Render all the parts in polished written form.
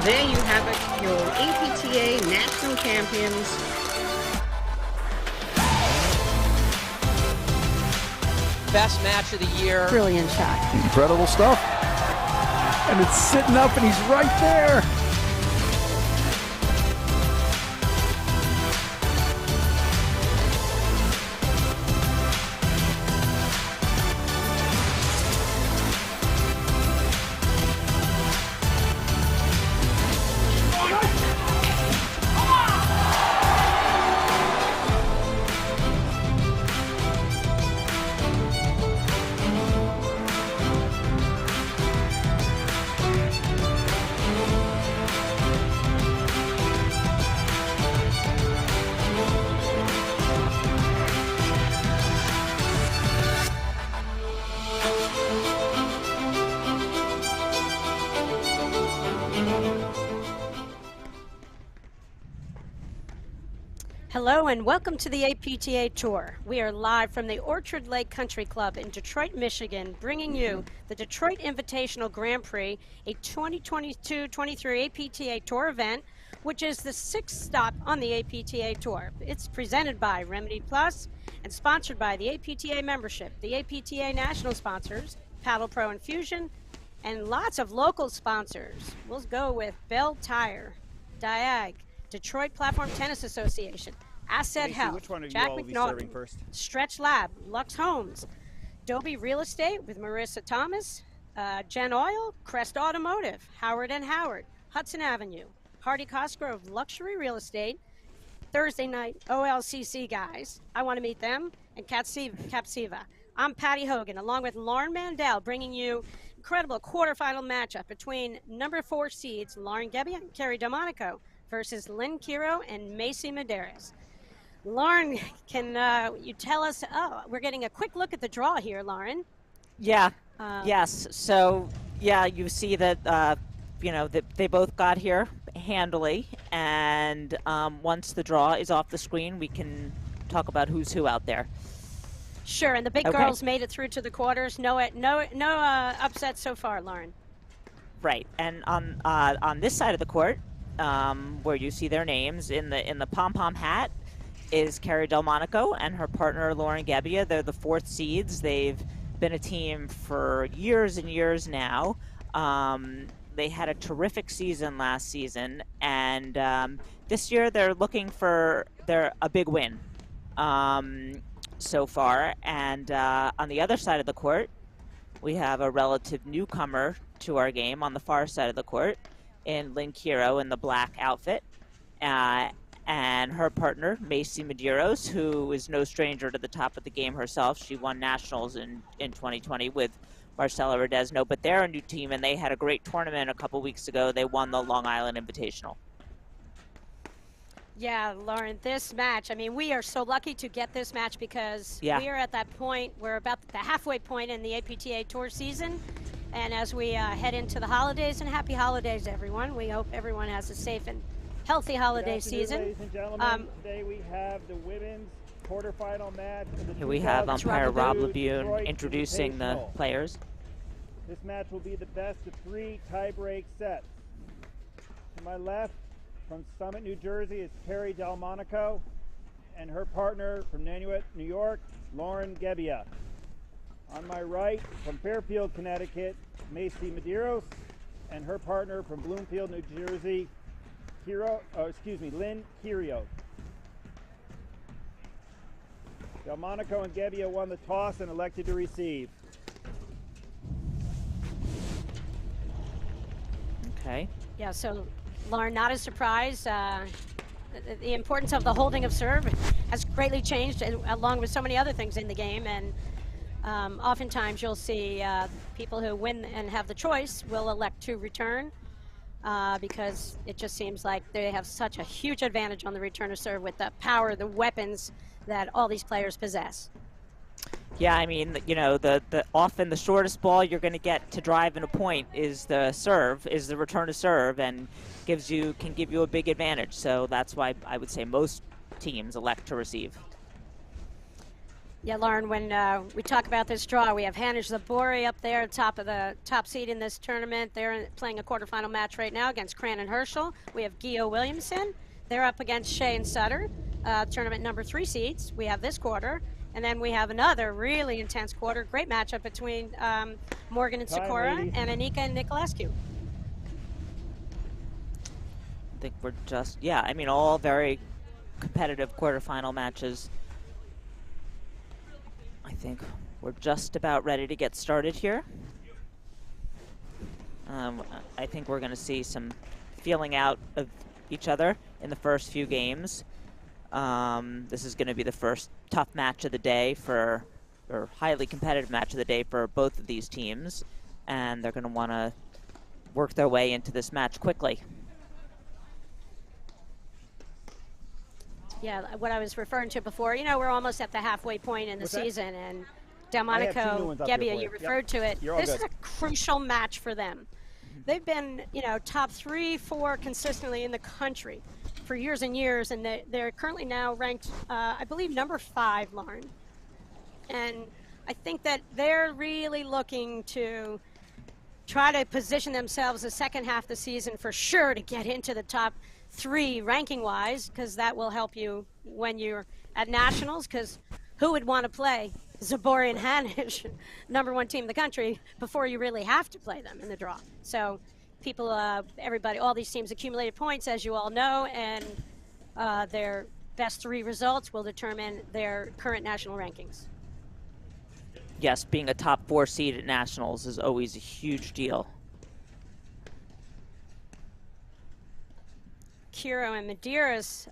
there you have it, your APTA National Champions. Best match of the year. Brilliant shot. Incredible stuff. And it's sitting up and he's right there. Hello and welcome to the APTA Tour. We are live from the Orchard Lake Country Club in Detroit, Michigan, bringing you the Detroit Invitational Grand Prix, a 2022-23 APTA Tour event, which is the sixth stop on the APTA Tour. It's presented by Remedy Plus and sponsored by the APTA membership, the APTA national sponsors, Paddle Pro Infusion, and lots of local sponsors. We'll go with Bell Tire, Diag, Detroit Platform Tennis Association, Asset Health, which one of Jack you all will be McNaughton, serving first? Stretch Lab, Lux Homes, Dobie Real Estate with Marissa Thomas, Gen Oil, Crest Automotive, Howard & Howard, Hudson Avenue, Hardy Cosgrove Luxury Real Estate, Thursday night OLCC guys, I want to meet them, and Capsiva. I'm Patty Hogan, along with Lauren Mandel, bringing you incredible quarterfinal matchup between number 4 seeds Lauren Gebbia and Kerry Delmonico versus Lynn Kiro and Macy Medeiros. Lauren, can you tell us, we're getting a quick look at the draw here, Lauren. Yeah, yes. So, yeah, you see that, that they both got here handily. And once the draw is off the screen, we can talk about who's who out there. Sure, and the big girls made it through to the quarters. No upsets so far, Lauren. Right, and on this side of the court, where you see their names in the pom-pom hat is Kerry Delmonico and her partner Lauren Gebbia. They're the 4th seeds. They've been a team for years and years now. They had a terrific season last season, and this year they're looking for a big win so far. And on the other side of the court, we have a relative newcomer to our game on the far side of the court in Lynn Kiro in the black outfit, and her partner, Macy Medeiros, who is no stranger to the top of the game herself. She won nationals in 2020 with Marcela Rodesno, but they're a new team, and they had a great tournament a couple weeks ago. They won the Long Island Invitational. Yeah, Lauren, this match, I mean, we are so lucky to get this match because we are at that point, we're about the halfway point in the APTA Tour season. And as we head into the holidays, and happy holidays, everyone. We hope everyone has a safe and healthy holiday season. Ladies and gentlemen, today we have the women's quarterfinal match. Here we have umpire Rob Labune introducing the players. This match will be the best of 3 tie-break sets. To my left, from Summit, New Jersey, is Kerry Delmonico, and her partner from Nanuet, New York, Lauren Gebbia. On my right, from Fairfield, Connecticut, Macy Medeiros, and her partner from Bloomfield, New Jersey, Lynn Kiro. Delmonico and Gebbia won the toss and elected to receive. Okay. Yeah, so Lauren, not a surprise. The importance of the holding of serve has greatly changed, along with so many other things in the game. And oftentimes you'll see people who win and have the choice will elect to return because it just seems like they have such a huge advantage on the return of serve with the power, the weapons that all these players possess. Yeah, I mean, the often the shortest ball you're going to get to drive in a point is the serve, is the return of serve, and can give you a big advantage. So that's why I would say most teams elect to receive. Yeah, Lauren, when we talk about this draw, we have Hanish Zabori up there, top seed in this tournament. They're playing a quarterfinal match right now against Cran and Herschel. We have Gio Williamson. They're up against Shea and Sutter, tournament number 3 seeds. We have this quarter. And then we have another really intense quarter. Great matchup between Morgan and Sikora and Anika and Nicolescu. I think we're just, yeah, I mean, all very competitive quarterfinal matches. I think we're just about ready to get started here. I think we're going to see some feeling out of each other in the first few games. This is going to be the first tough match of the day or highly competitive match of the day for both of these teams, and they're going to want to work their way into this match quickly. Yeah, what I was referring to before, you know, we're almost at the halfway point in the season, and Delmonico, Gebbia, you referred to it. This is a crucial match for them. They've been, you know, top 3, 4 consistently in the country for years and years, and they're currently now ranked, I believe, number 5, Lauren. And I think that they're really looking to try to position themselves the second half of the season for sure to get into the top 3 ranking-wise, because that will help you when you're at nationals, because who would want to play Zabori and Hanish, number 1 team in the country, before you really have to play them in the draw? So people, everybody, all these teams accumulated points, as you all know, and their best 3 results will determine their current national rankings. Yes, being a top 4 seed at nationals is always a huge deal. Kiro and Medeiros,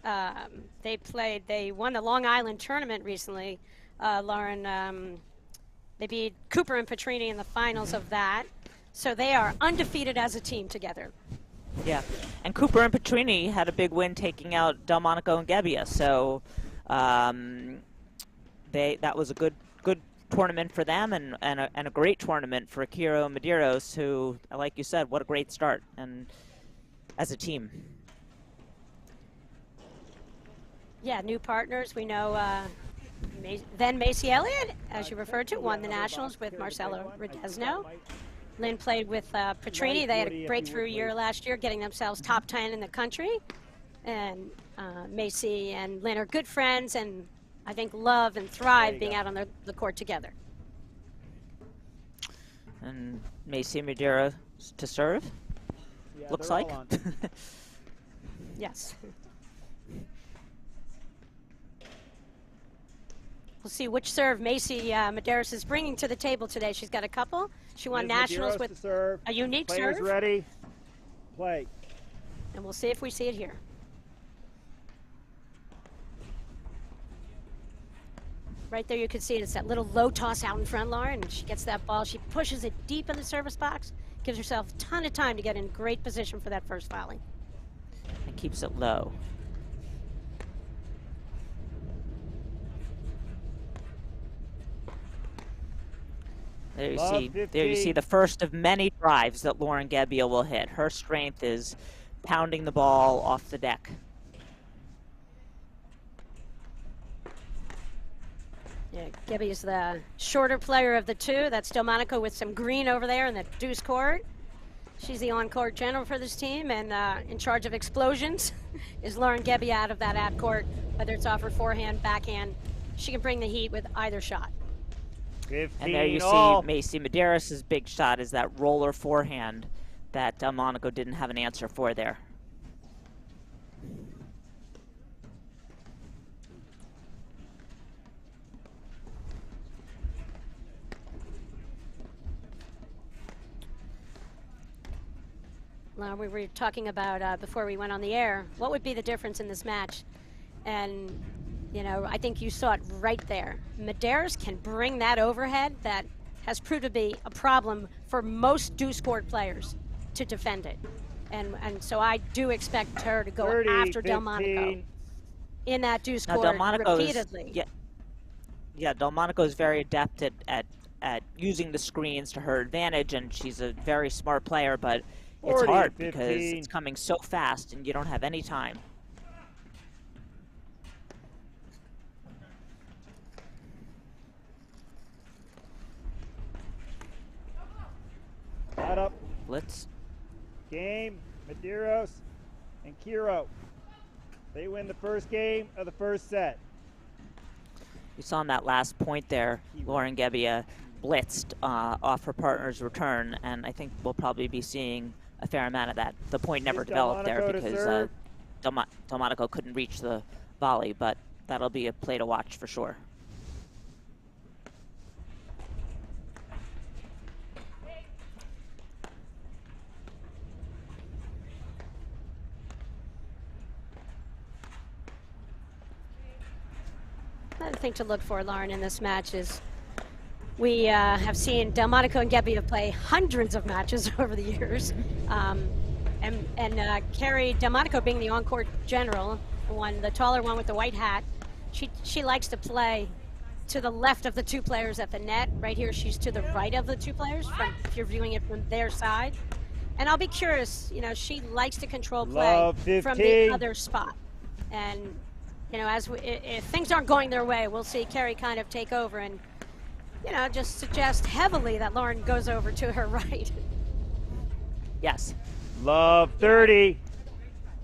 they won the Long Island tournament recently. Lauren, they beat Cooper and Petrini in the finals of that. So they are undefeated as a team together. Yeah, and Cooper and Petrini had a big win taking out Delmonico and Gebbia. So that was a good tournament for them, and a great tournament for Kiro and Medeiros, who, like you said, what a great start and as a team. Yeah, new partners. We know then Macy Elliott, as you referred to, won the Nationals with Marcelo Redesno. Lynn played with Petrini. They had a breakthrough year last year, getting themselves top 10 in the country. And Macy and Lynn are good friends, and I think love and thrive being out on the court together. And Macy Madeira to serve, yeah, looks like. Yes. We'll see which serve Macy Medeiros is bringing to the table today. She's got a couple. She won nationals with a unique serve. Players ready, play. And we'll see if we see it here. Right there you can see it. It's that little low toss out in front, Lauren. And she gets that ball. She pushes it deep in the service box. Gives herself a ton of time to get in great position for that first volley. And keeps it low. There you see the first of many drives that Lauren Gebbia will hit. Her strength is pounding the ball off the deck. Yeah, Gebbia's the shorter player of the two. That's Delmonico with some green over there in the deuce court. She's the on-court general for this team, and in charge of explosions is Lauren Gebbia out of that at-court, whether it's off her forehand, backhand. She can bring the heat with either shot. 15 and there you see Macy Medeiros' big shot is that roller forehand that Delmonico didn't have an answer for there. We were talking about before we went on the air, what would be the difference in this match? And you know, I think you saw it right there. Medeiros can bring that overhead that has proved to be a problem for most deuce court players to defend it. And so I do expect her to go 30, after 15. Delmonico in that deuce Now, court Delmonico repeatedly. Delmonico is very adept at using the screens to her advantage, and she's a very smart player, but it's 40, hard 15. because it's coming so fast and you don't have any time. blitz. Game, Medeiros, and Kiro. They win the first game of the first set. You saw in that last point there, Lauren Gebbia blitzed off her partner's return, and I think we'll probably be seeing a fair amount of that. The point never developed there because Delmonico couldn't reach the volley, but that'll be a play to watch for sure. Another thing to look for, Lauren, in this match is we have seen Delmonico and Gebbia play hundreds of matches over the years. And Carrie Delmonico, being the on-court general, the taller one with the white hat, she likes to play to the left of the two players at the net. Right here, she's to the right of the two players, if you're viewing it from their side. And I'll be curious, she likes to control play from the other spot. And if things aren't going their way, we'll see Carrie kind of take over and, just suggest heavily that Lauren goes over to her right. Yes. Love 30.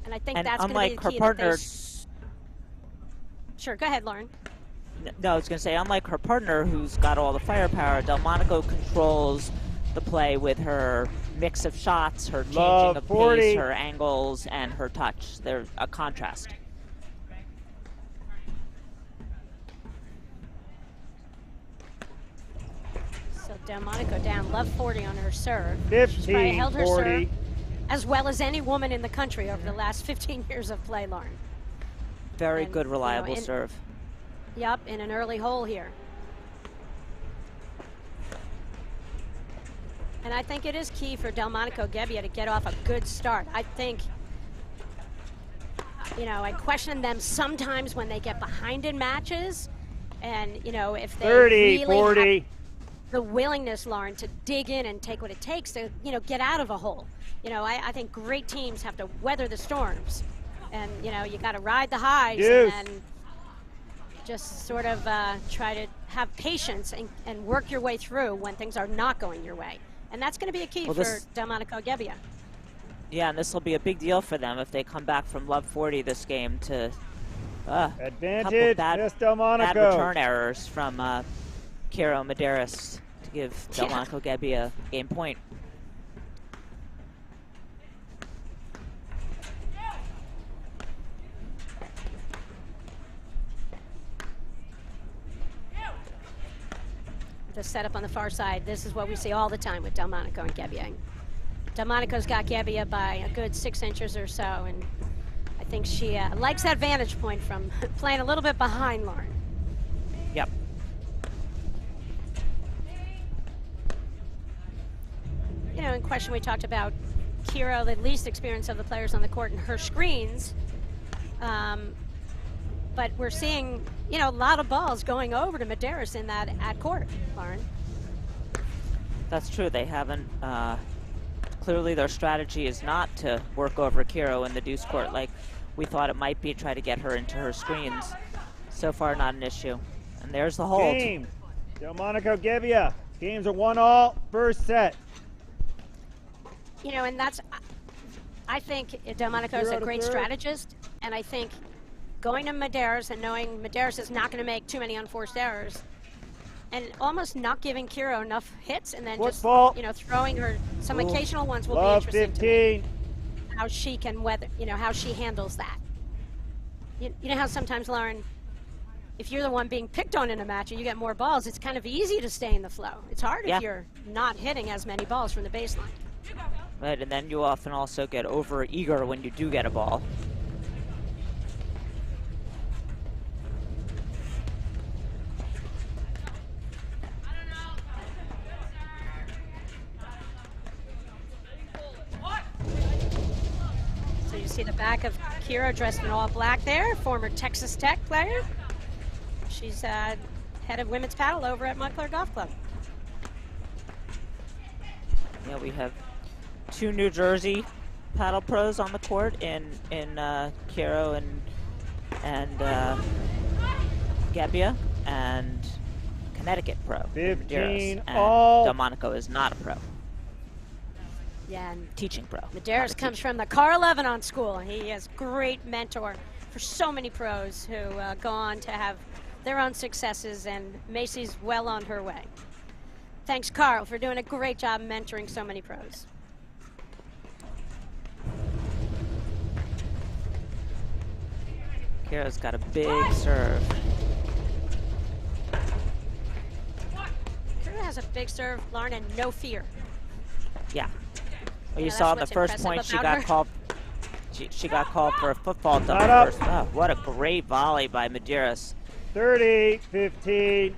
And I think that's going to be the key. Her partner. Sure, go ahead, Lauren. No, I was going to say, unlike her partner, who's got all the firepower, Delmonico controls the play with her mix of shots, her changing of pace, her angles, and her touch. They're a contrast. So Delmonico down, love 40 on her serve. 15, She's probably held her 40. serve as well as any woman in the country over the last 15 years of play, Lauren. Very good, reliable serve. Yep, in an early hole here. And I think it is key for Delmonico Gebbia to get off a good start. I think, I question them sometimes when they get behind in matches. And, if they 30, really 40. have the willingness, Lauren, to dig in and take what it takes to, get out of a hole. I think great teams have to weather the storms. And, you got to ride the highs and then just sort of try to have patience and work your way through when things are not going your way. And that's going to be a key for Delmonico Gebbia. Yeah, and this will be a big deal for them if they come back from love 40 this game to advantage, bad return errors from Kiro Medeiros to give Delmonico Gebbia a game point. The setup on the far side, this is what we see all the time with Delmonico and Gebbia. Delmonico's got Gebbia by a good 6 inches or so, and I think she likes that vantage point from playing a little bit behind Lauren. Yep. In question we talked about Kiro, the least experience of the players on the court, and her screens. But we're seeing, a lot of balls going over to Medeiros in that at court, Lauren. That's true. They haven't, clearly their strategy is not to work over Kiro in the deuce court like we thought it might be, try to get her into her screens. So far, not an issue. And there's the hold. Game. Delmonico Gebbia. Games are 1-all, first set. And that's, I think Delmonico is a great strategist, and I think going to Medeiros and knowing Medeiros is not going to make too many unforced errors, and almost not giving Kiro enough hits, and then just throwing her some occasional ones will be interesting 15. to me. How she can weather, how she handles that. You know how sometimes, Lauren, if you're the one being picked on in a match and you get more balls, it's kind of easy to stay in the flow. It's hard if you're not hitting as many balls from the baseline. Right, and then you often also get over eager when you do get a ball. So you see the back of Kiro dressed in all black there, former Texas Tech player. She's head of women's paddle over at Montclair Golf Club. Yeah, we have 2 New Jersey paddle pros on the court in Kiro and Gebbia, and Connecticut pro. 15 Medeiros, and all. Delmonico is not a pro. Yeah, and teaching pro. Medeiros comes from the Carl Lebanon School. He is great mentor for so many pros who go on to have their own successes, and Macy's well on her way. Thanks, Carl, for doing a great job mentoring so many pros. Kira's got a big serve. Kira has a big serve, Lauren, and no fear. Yeah. Well, you Yeah, saw in the that's first what's point she impressive got about called. She got called for a foot fault on the Not up. first. Oh, what a great volley by Medeiros. 30-15.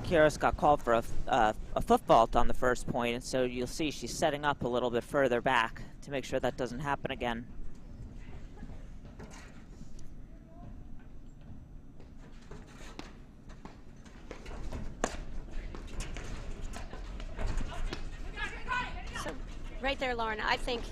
Kyrgios got called for a foot fault on the first point, and so you'll see she's setting up a little bit further back to make sure that doesn't happen again. So, right there, Lauren, I think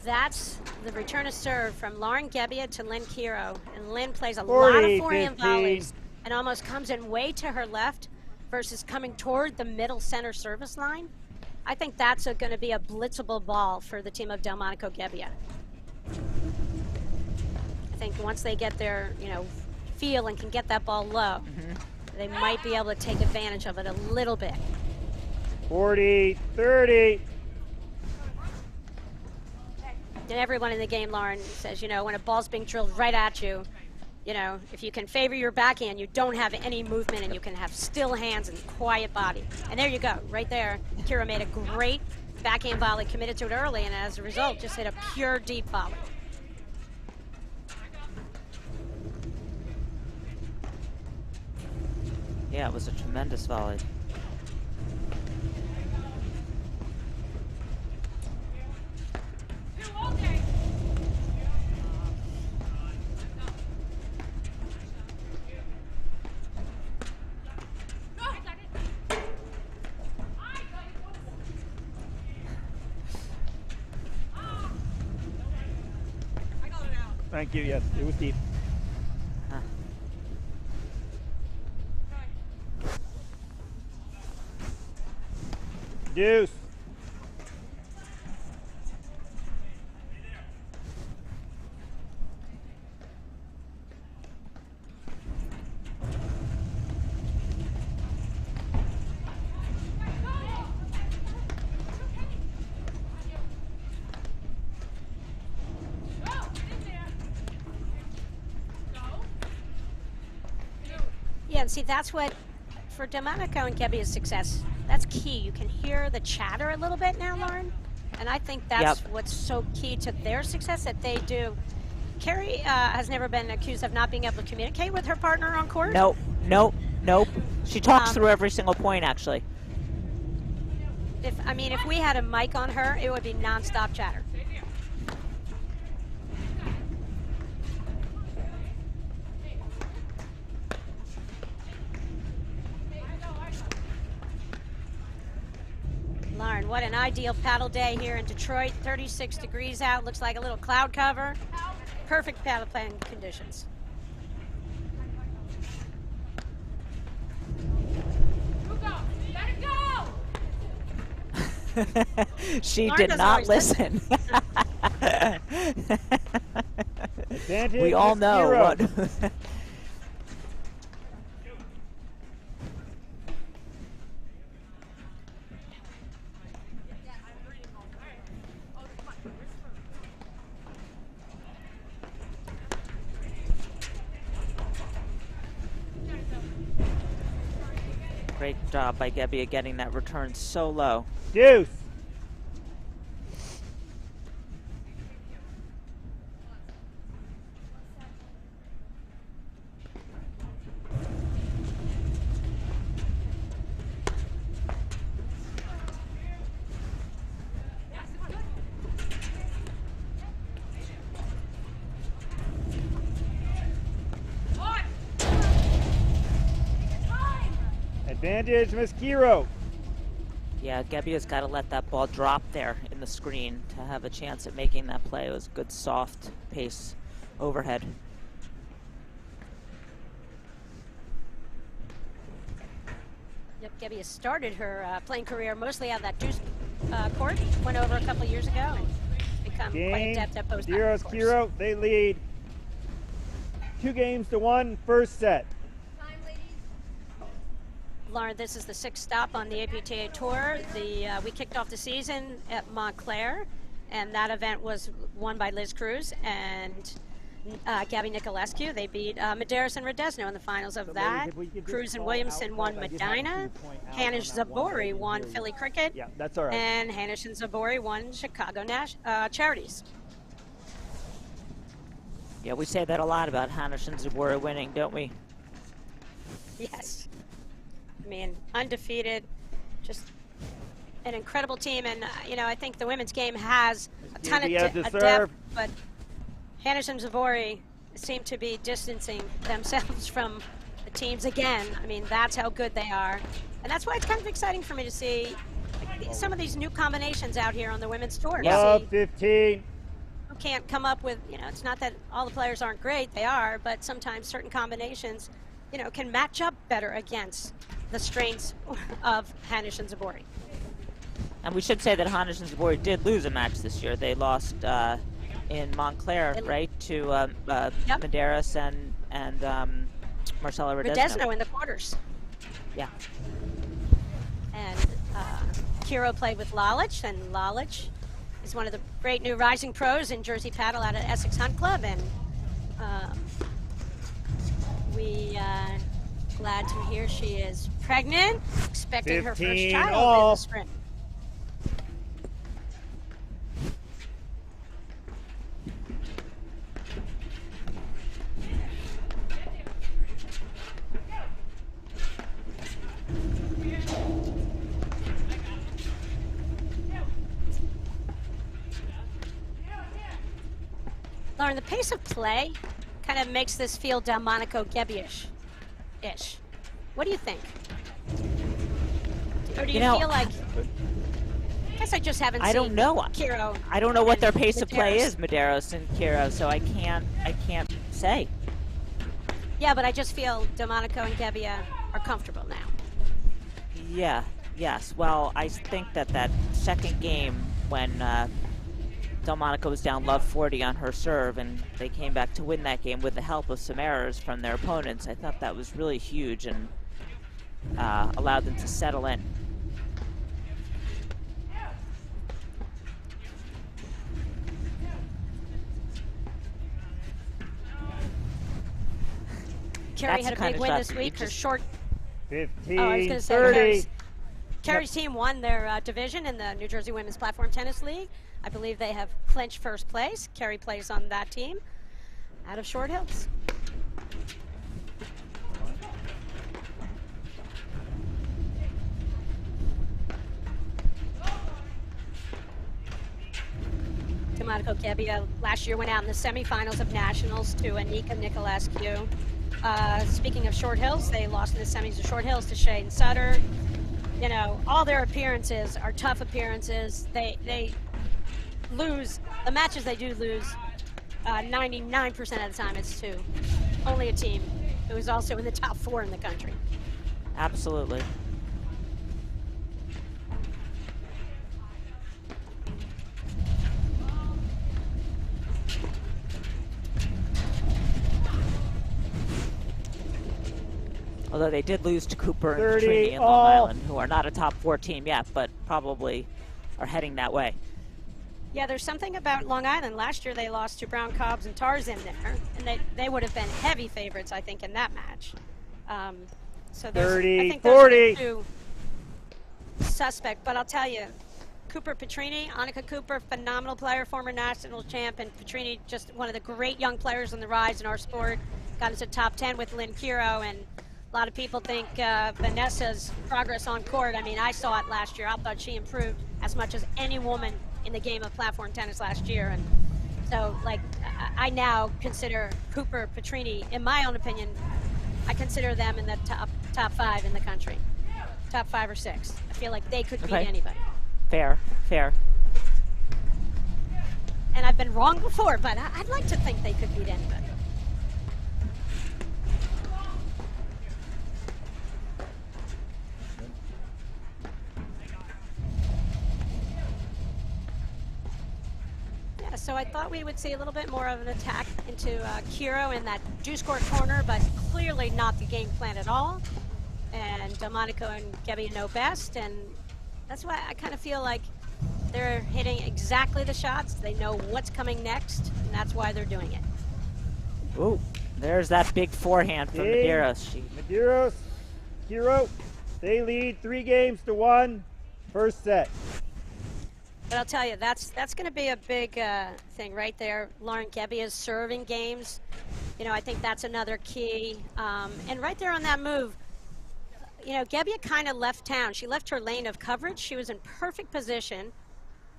that's the return of serve from Lauren Gebbia to Lynn Kiro. And Lynn plays a lot of forehand 40-15. volleys and almost comes in way to her left versus coming toward the middle center service line. I think that's going to be a blitzable ball for the team of Delmonico Gebbia. I think once they get their, feel and can get that ball low, they might be able to take advantage of it a little bit. 40-30. And everyone in the game, Lauren, says, when a ball's being drilled right at you, if you can favor your backhand, you don't have any movement and you can have still hands and quiet body. And there you go, right there. Kira made a great backhand volley, committed to it early, and as a result, just hit a pure deep volley. Yeah, it was a tremendous volley. Thank you, yes, it was deep. Deuce. Yeah, and see, that's what, for Delmonico and Gebbia's success, that's key. You can hear the chatter a little bit now, Lauren, and I think that's what's so key to their success, that they do. Carrie has never been accused of not being able to communicate with her partner on court. Nope. She talks through every single point, actually. If we had a mic on her, it would be nonstop chatter. Lauren, what an ideal paddle day here in Detroit. 36 degrees out, looks like a little cloud cover. Perfect paddle playing conditions. She Lauren did not listen. We all know what. Great job by Gebbia getting that return so low. Deuce. Advantage, Miss Kiro. Yeah, Gebbia's got to let that ball drop there in the screen to have a chance at making that play. It was good, soft pace overhead. Yep, Gebbia started her playing career mostly out of that deuce court. Went over a couple years ago and become quite adept at post. Medeiros, Kiro, they lead 2-1 first set. Lauren, this is the 6th stop on the APTA Tour. We kicked off the season at Montclair, and that event was won by Liz Cruz and Gabby Nicolescu. They beat Medeiros and Redesno in the finals of that. Cruz and Williamson won Medina. Hanish Zabori won Philly Cricket. Yeah, that's all right. And Hanish and Zabori won Chicago Charities. Yeah, we say that a lot about Hanish and Zabori winning, don't we? Yes. I mean, undefeated, just an incredible team. And, I think the women's game has a ton of depth, but Hanish and Zabori seem to be distancing themselves from the teams again. I mean, that's how good they are. And that's why it's kind of exciting for me to see some of these new combinations out here on the women's tour. Love 15. Who can't come up with, it's not that all the players aren't great, they are, but sometimes certain combinations, can match up better against the strengths of Hanish and Zabori. And we should say that Hanish and Zabori did lose a match this year. They lost in Montclair, right, to Medeiros and Marcela Redesno. Redesno in the quarters. Yeah. And Kiro played with Lalich, and Lalich is one of the great new rising pros in Jersey paddle out at Essex Hunt Club, and we glad to hear she is pregnant, expecting her first child in the spring. Lauren, the pace of play kind of makes this feel Delmonico Gebbia-ish. What do you think? Or do you feel like... I guess I just haven't seen Kiro. I don't know what their pace of play is, Medeiros and Kiro, so I can't say. Yeah, but I just feel Delmonico and Gebbia are comfortable now. Yeah, yes. Well, I think that second game when Delmonico was down love 40 on her serve, and they came back to win that game with the help of some errors from their opponents. I thought that was really huge and allowed them to settle in. Carrie had a big win this week. Her short... 15, I was going to say 30. Carrie's team won their division in the New Jersey Women's Platform Tennis League. I believe they have clinched first place. Carrie plays on that team out of Short Hills. Delmonico Gebbia last year went out in the semifinals of Nationals to Anika Nicolescu. Speaking of Short Hills, they lost in the semis of Short Hills to Shane Sutter. All their appearances are tough appearances. They lose, the matches they do lose, 99% of the time it's to only a team who is also in the top 4 in the country. Absolutely. Although they did lose to Cooper and Petrini in Long Island, who are not a top 4 team yet, but probably are heading that way. Yeah, there's something about Long Island. Last year they lost to Brown Cobbs and Tarzan there, and they would have been heavy favorites, I think, in that match. So 30, I think 40. Those are the two suspect, but I'll tell you, Cooper Petrini, Annika Cooper, phenomenal player, former national champ, and Petrini, just one of the great young players on the rise in our sport. Got into top 10 with Lynn Kiro, and a lot of people think Vanessa's progress on court. I mean, I saw it last year. I thought she improved as much as any woman in the game of platform tennis last year. And so, I now consider Cooper, Petrini, in my own opinion, I consider them in the top 5 in the country. Top 5 or 6. I feel like they could beat anybody. Fair. And I've been wrong before, but I'd like to think they could beat anybody. so I thought we would see a little bit more of an attack into Kiro in that juice court corner, but clearly not the game plan at all. And Delmonico and Gebbia know best, and that's why I kind of feel like they're hitting exactly the shots. They know what's coming next, and that's why they're doing it. Ooh, there's that big forehand from Medeiros. Medeiros, Kiro, they lead 3-1 first set. But I'll tell you, that's going to be a big thing right there. Lauren Gebbia's serving games. You know, I think that's another key. And right there on that move, you know, Gebbia kind of left town. She left her lane of coverage. She was in perfect position.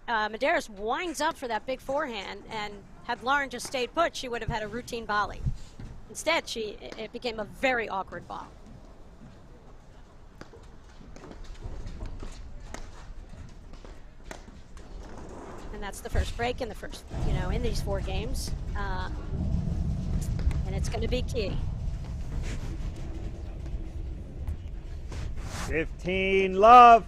Medeiros winds up for that big forehand, and had Lauren just stayed put, she would have had a routine volley. Instead, it became a very awkward ball. And that's the first break in the first, you know, in these 4 games. And it's going to be key. 15, love.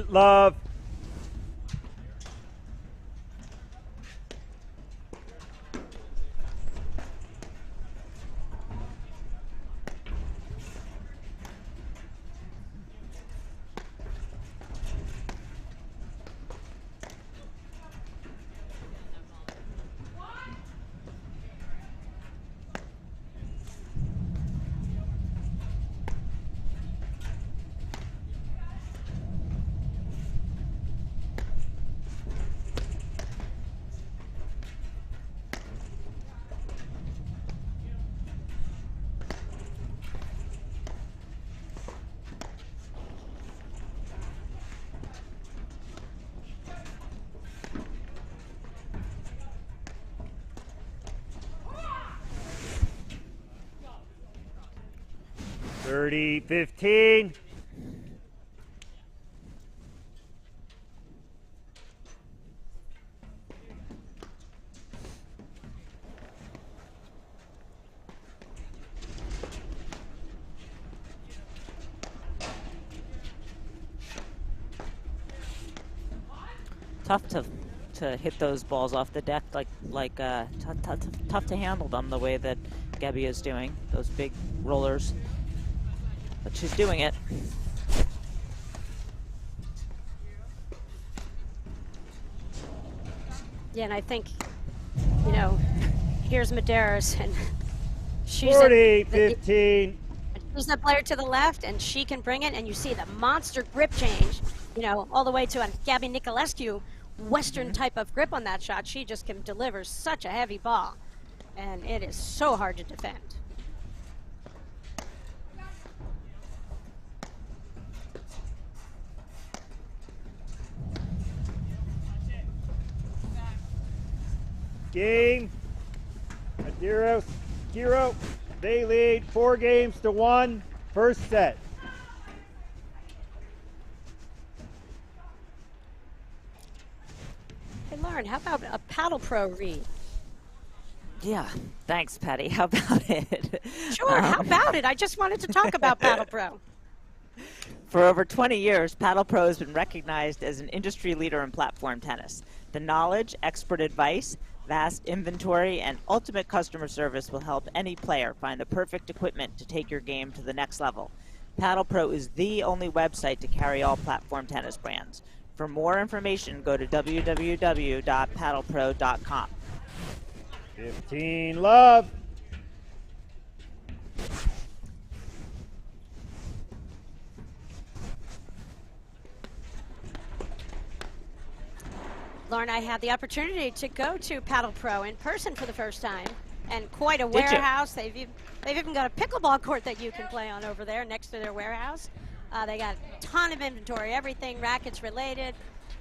Love. Thirty, 15. Tough to hit those balls off the deck, tough to handle them the way that Gebbia is doing, those big rollers. But she's doing it. Yeah, and I think, you know, here's Medeiros, and she's 15. She's the player to the left, and she can bring it, and you see the monster grip change, you know, all the way to a Gabby Nicolescu Western type of grip on that shot. She just can deliver such a heavy ball, and it is so hard to defend. Game. Medeiros, Kiro, they lead 4-1 first set. Hey, Lauren, how about a Paddle Pro read? Yeah, thanks, Patty. How about it? Sure, how about it? I just wanted to talk about Paddle Pro. For over 20 years, Paddle Pro has been recognized as an industry leader in platform tennis. The knowledge, expert advice, vast inventory, and ultimate customer service will help any player find the perfect equipment to take your game to the next level. Paddle Pro is the only website to carry all platform tennis brands. For more information, go to www.paddlepro.com. 15, love. Lauren, I had the opportunity to go to Paddle Pro in person for the first time, and quite a warehouse. They've even got a pickleball court that you can play on over there next to their warehouse. They got a ton of inventory, everything rackets related,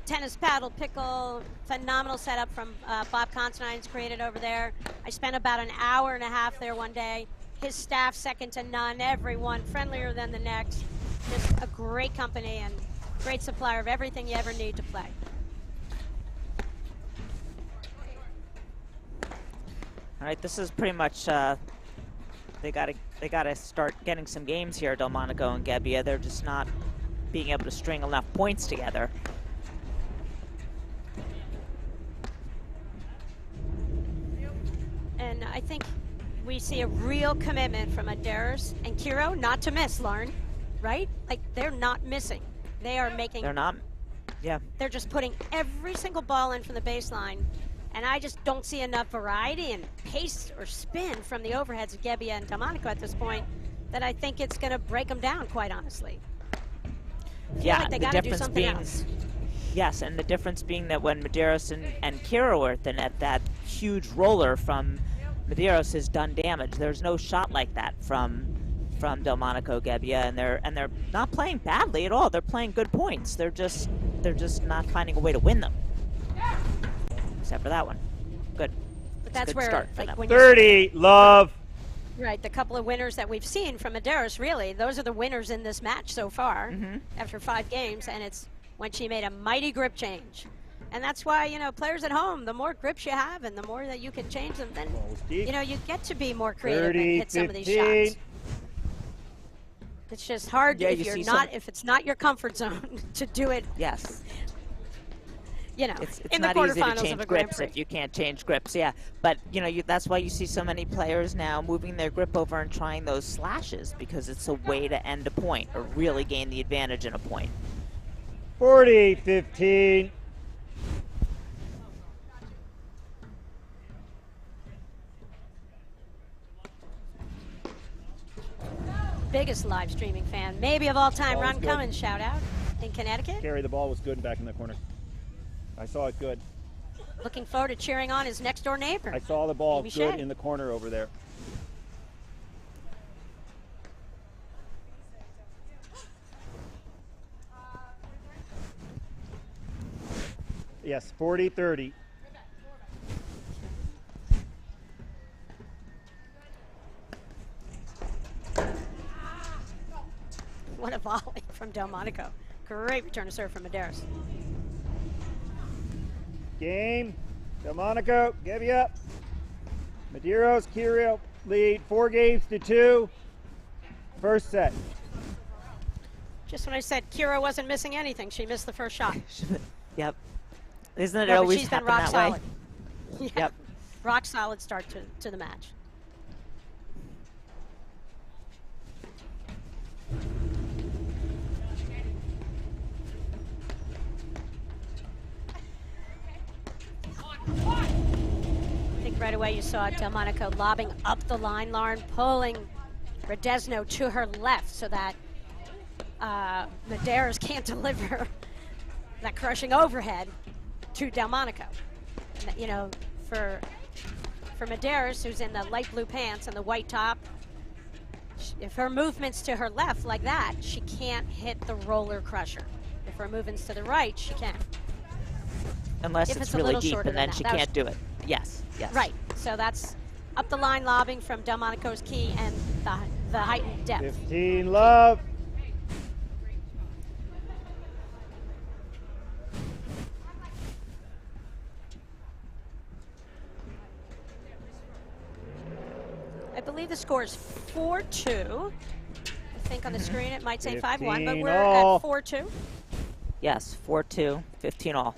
tennis, paddle, pickle, phenomenal setup from Bob Constantine's created over there. I spent about an hour and a half there one day. His staff second to none, everyone friendlier than the next. Just a great company and great supplier of everything you ever need to play. right, this is pretty much they gotta start getting some games here, Delmonico and Gebbia. They're just not being able to string enough points together. And I think we see a real commitment from Medeiros and Kiro not to miss, Lauren, right? Like, they're not missing. They are making... They're not, yeah. They're just putting every single ball in from the baseline, and I just don't see enough variety and pace or spin from the overheads of Gebbia and Delmonico at this point that I think it's going to break them down, quite honestly. Yeah, like they the got to do difference something being... else. Yes, and the difference being that when Medeiros and Kiro were at the net, that huge roller from Medeiros has done damage. There's no shot like that from Delmonico, Gebbia, and they're not playing badly at all. They're playing good points. They're just not finding a way to win them. Except for that one. Good. But that's good where, start for like, them. when 30, love. Right, the couple of winners that we've seen from Medeiros, really, those are the winners in this match so far after 5 games, and it's when she made a mighty grip change. And that's why, you know, players at home, the more grips you have and the more that you can change them, then, you know, you get to be more creative 30, and hit some of these 15. shots. It's just hard Yeah, if you you're see not, if it's not your comfort zone to do it, Yes. you know, It's in the not easy to quarterfinals of change a Grand grips Prix. if you can't change grips, yeah. But, you know, that's why you see so many players now moving their grip over and trying those slashes, because it's a way to end a point or really gain the advantage in a point. 40, 15. Biggest live streaming fan, maybe of all time, Ball was Ron good. Cummins, shout out in Connecticut. Carry the ball was good back in the corner. I saw it good. Looking forward to cheering on his next door neighbor. I saw the ball Amy good Shea. in the corner over there. Yes, 40, 30. What a volley from Delmonico. Great return to serve from Medeiros. Game. Delmonico, Gebbia. Medeiros, Kiro lead 4 games to 2. First set. Just when I said Kira wasn't missing anything, she missed the first shot. Yep. Isn't it No, but always she's been happen rock that solid. way? Yeah. Yep. Rock solid start to the match. I think right away you saw Delmonico lobbing up the line, Lauren, pulling Redesno to her left so that Medeiros can't deliver that crushing overhead to Delmonico. And, you know, for Medeiros, who's in the light blue pants and the white top, if her movement's to her left like that, she can't hit the roller crusher. If her movement's to the right, she can. Unless If it's it's a really little deep, shorter and than then that. she That was- can't do it. Yes, yes. Right, so that's up the line lobbing from Delmonico's key and the heightened depth. 15, love. I believe the score is 4-2. I think on the screen it might say 5-1, but 15 we're all. at 4-2. Yes, 4-2, 15 all.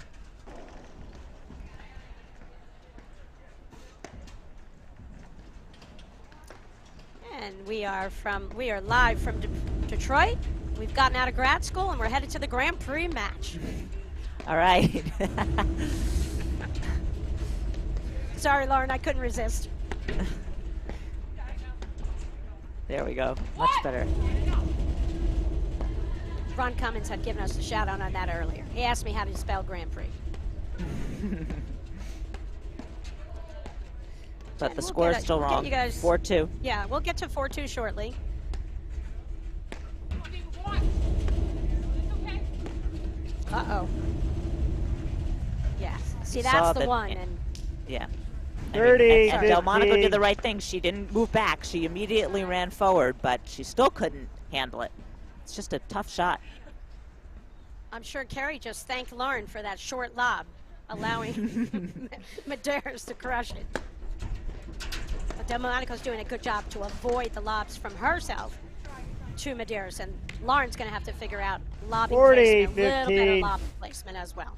And we are live from Detroit. We've gotten out of grad school and we're headed to the Grand Prix match. All right. Sorry, Lauren, I couldn't resist. There we go. Much better. Ron Cummins had given us a shout out on that earlier. He asked me how to spell Grand Prix. But the We'll score is get still wrong. you guys- 4-2. Yeah, we'll get to 4-2 shortly. Uh-oh. Yeah, see, Saw that's the that- one. And Yeah. 30, and Delmonico 15. did the right thing. She didn't move back. She immediately ran forward, but she still couldn't handle it. It's just a tough shot. I'm sure Carrie just thanked Lauren for that short lob, allowing Medeiros to crush it. Delmonico's doing a good job to avoid the lobs from herself to Medeiros, and Lauren's going to have to figure out lobbing 40, placement, a little better 15. lob placement as well.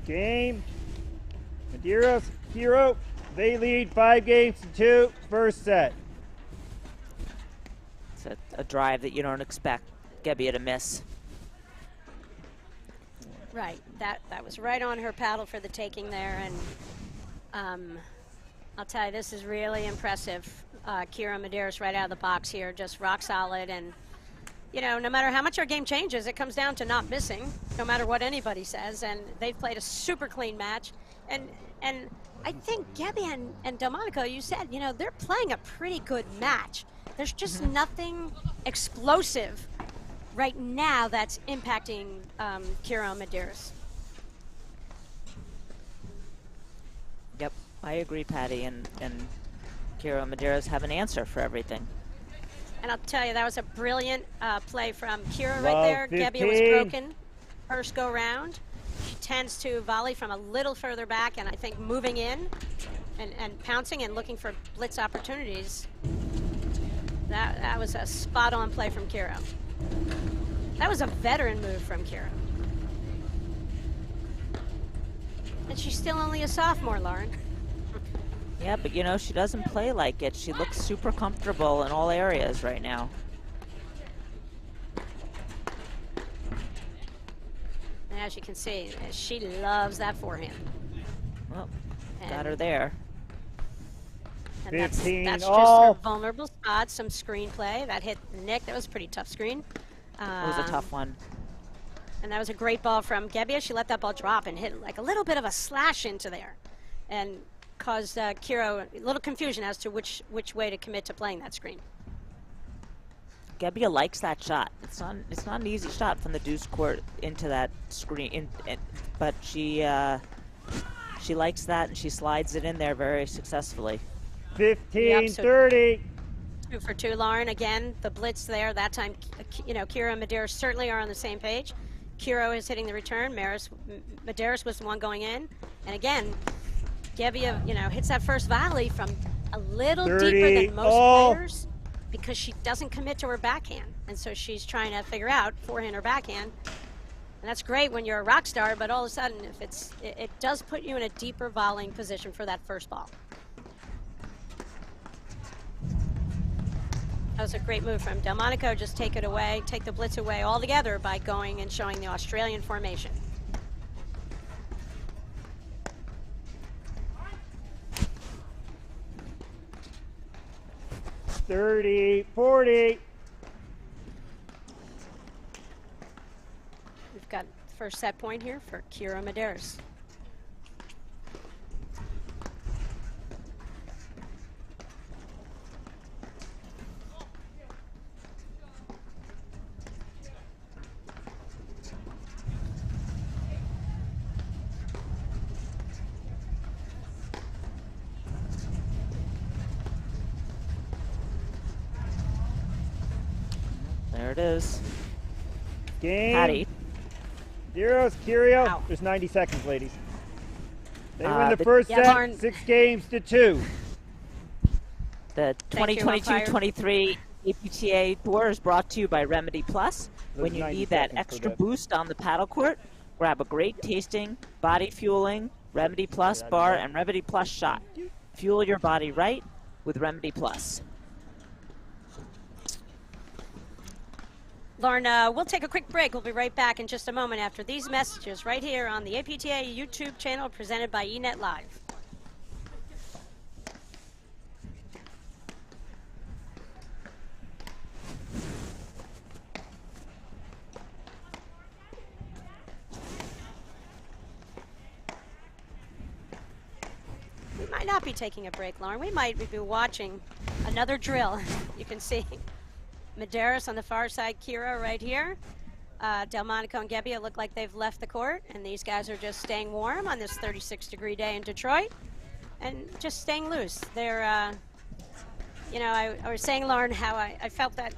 Game. Medeiros, Hero, they lead 5-2, first set. It's a drive that you don't expect Gebbia to miss. Right, that was right on her paddle for the taking there, and I'll tell you, this is really impressive. Kira Medeiros right out of the box here, just rock solid, and you know, no matter how much our game changes, it comes down to not missing, no matter what anybody says, and they've played a super clean match, and I think Gebbia and Delmonico, you said, you know, they're playing a pretty good match. There's just nothing explosive right now that's impacting Kira Medeiros. Yep, I agree, Patty, and Kira Medeiros have an answer for everything. And I'll tell you, that was a brilliant play from Kira Love right there. 15. Gebbia was broken first go round. She tends to volley from a little further back, and I think moving in and pouncing and looking for blitz opportunities. That was a spot-on play from Kira. That was a veteran move from Kira. And she's still only a sophomore, Lauren. Yeah, but you know, she doesn't play like it. She looks super comfortable in all areas right now. And as you can see, she loves that forehand. Well, got her there. And that's 15 just all. her vulnerable spot, some screen play. That hit Nick. That was a pretty tough screen. It was a tough one. And that was a great ball from Gebbia. She let that ball drop and hit like a little bit of a slash into there, and caused Kiro a little confusion as to which way to commit to playing that screen. Gebbia likes that shot. It's not an easy shot from the deuce court into that screen, but she likes that, and she slides it in there very successfully. 15-30. 2 for 2, Lauren. Again, the blitz there. That time, you know, Kira and Medeiros certainly are on the same page. Kiro is hitting the return. Medeiros was the one going in. And again, Gebbia, you know, hits that first volley from a little 30 deeper than most all. players because she doesn't commit to her backhand. And so she's trying to figure out forehand or backhand. And that's great when you're a rock star, but all of a sudden, if it does put you in a deeper volleying position for that first ball. That was a great move from Delmonico. Just take it away, take the blitz away altogether by going and showing the Australian formation. $30-40. We've got the first set point here for Kira Medeiros. There it is. Game. Patty. Zeros, Kirio. Ow. There's 90 seconds, ladies. They win the- the first Yeah, set, Lauren. 6-2. The Thank you, umpire. 2022-23 APTA Tour is brought to you by Remedy Plus. When Those you 90 need that seconds for extra the- boost on the paddle court, grab a great tasting, body fueling Remedy Plus bar and Remedy Plus shot. Fuel your body right with Remedy Plus. Lauren, we'll take a quick break. We'll be right back in just a moment after these messages right here on the APTA YouTube channel presented by eNet Live. We might not be taking a break, Lauren. We might be watching another drill. You can see Medeiros on the far side, Kira right here. Delmonico and Gebbia look like they've left the court, and these guys are just staying warm on this 36-degree day in Detroit and just staying loose. They're You know, I was saying, Lauren, how I felt that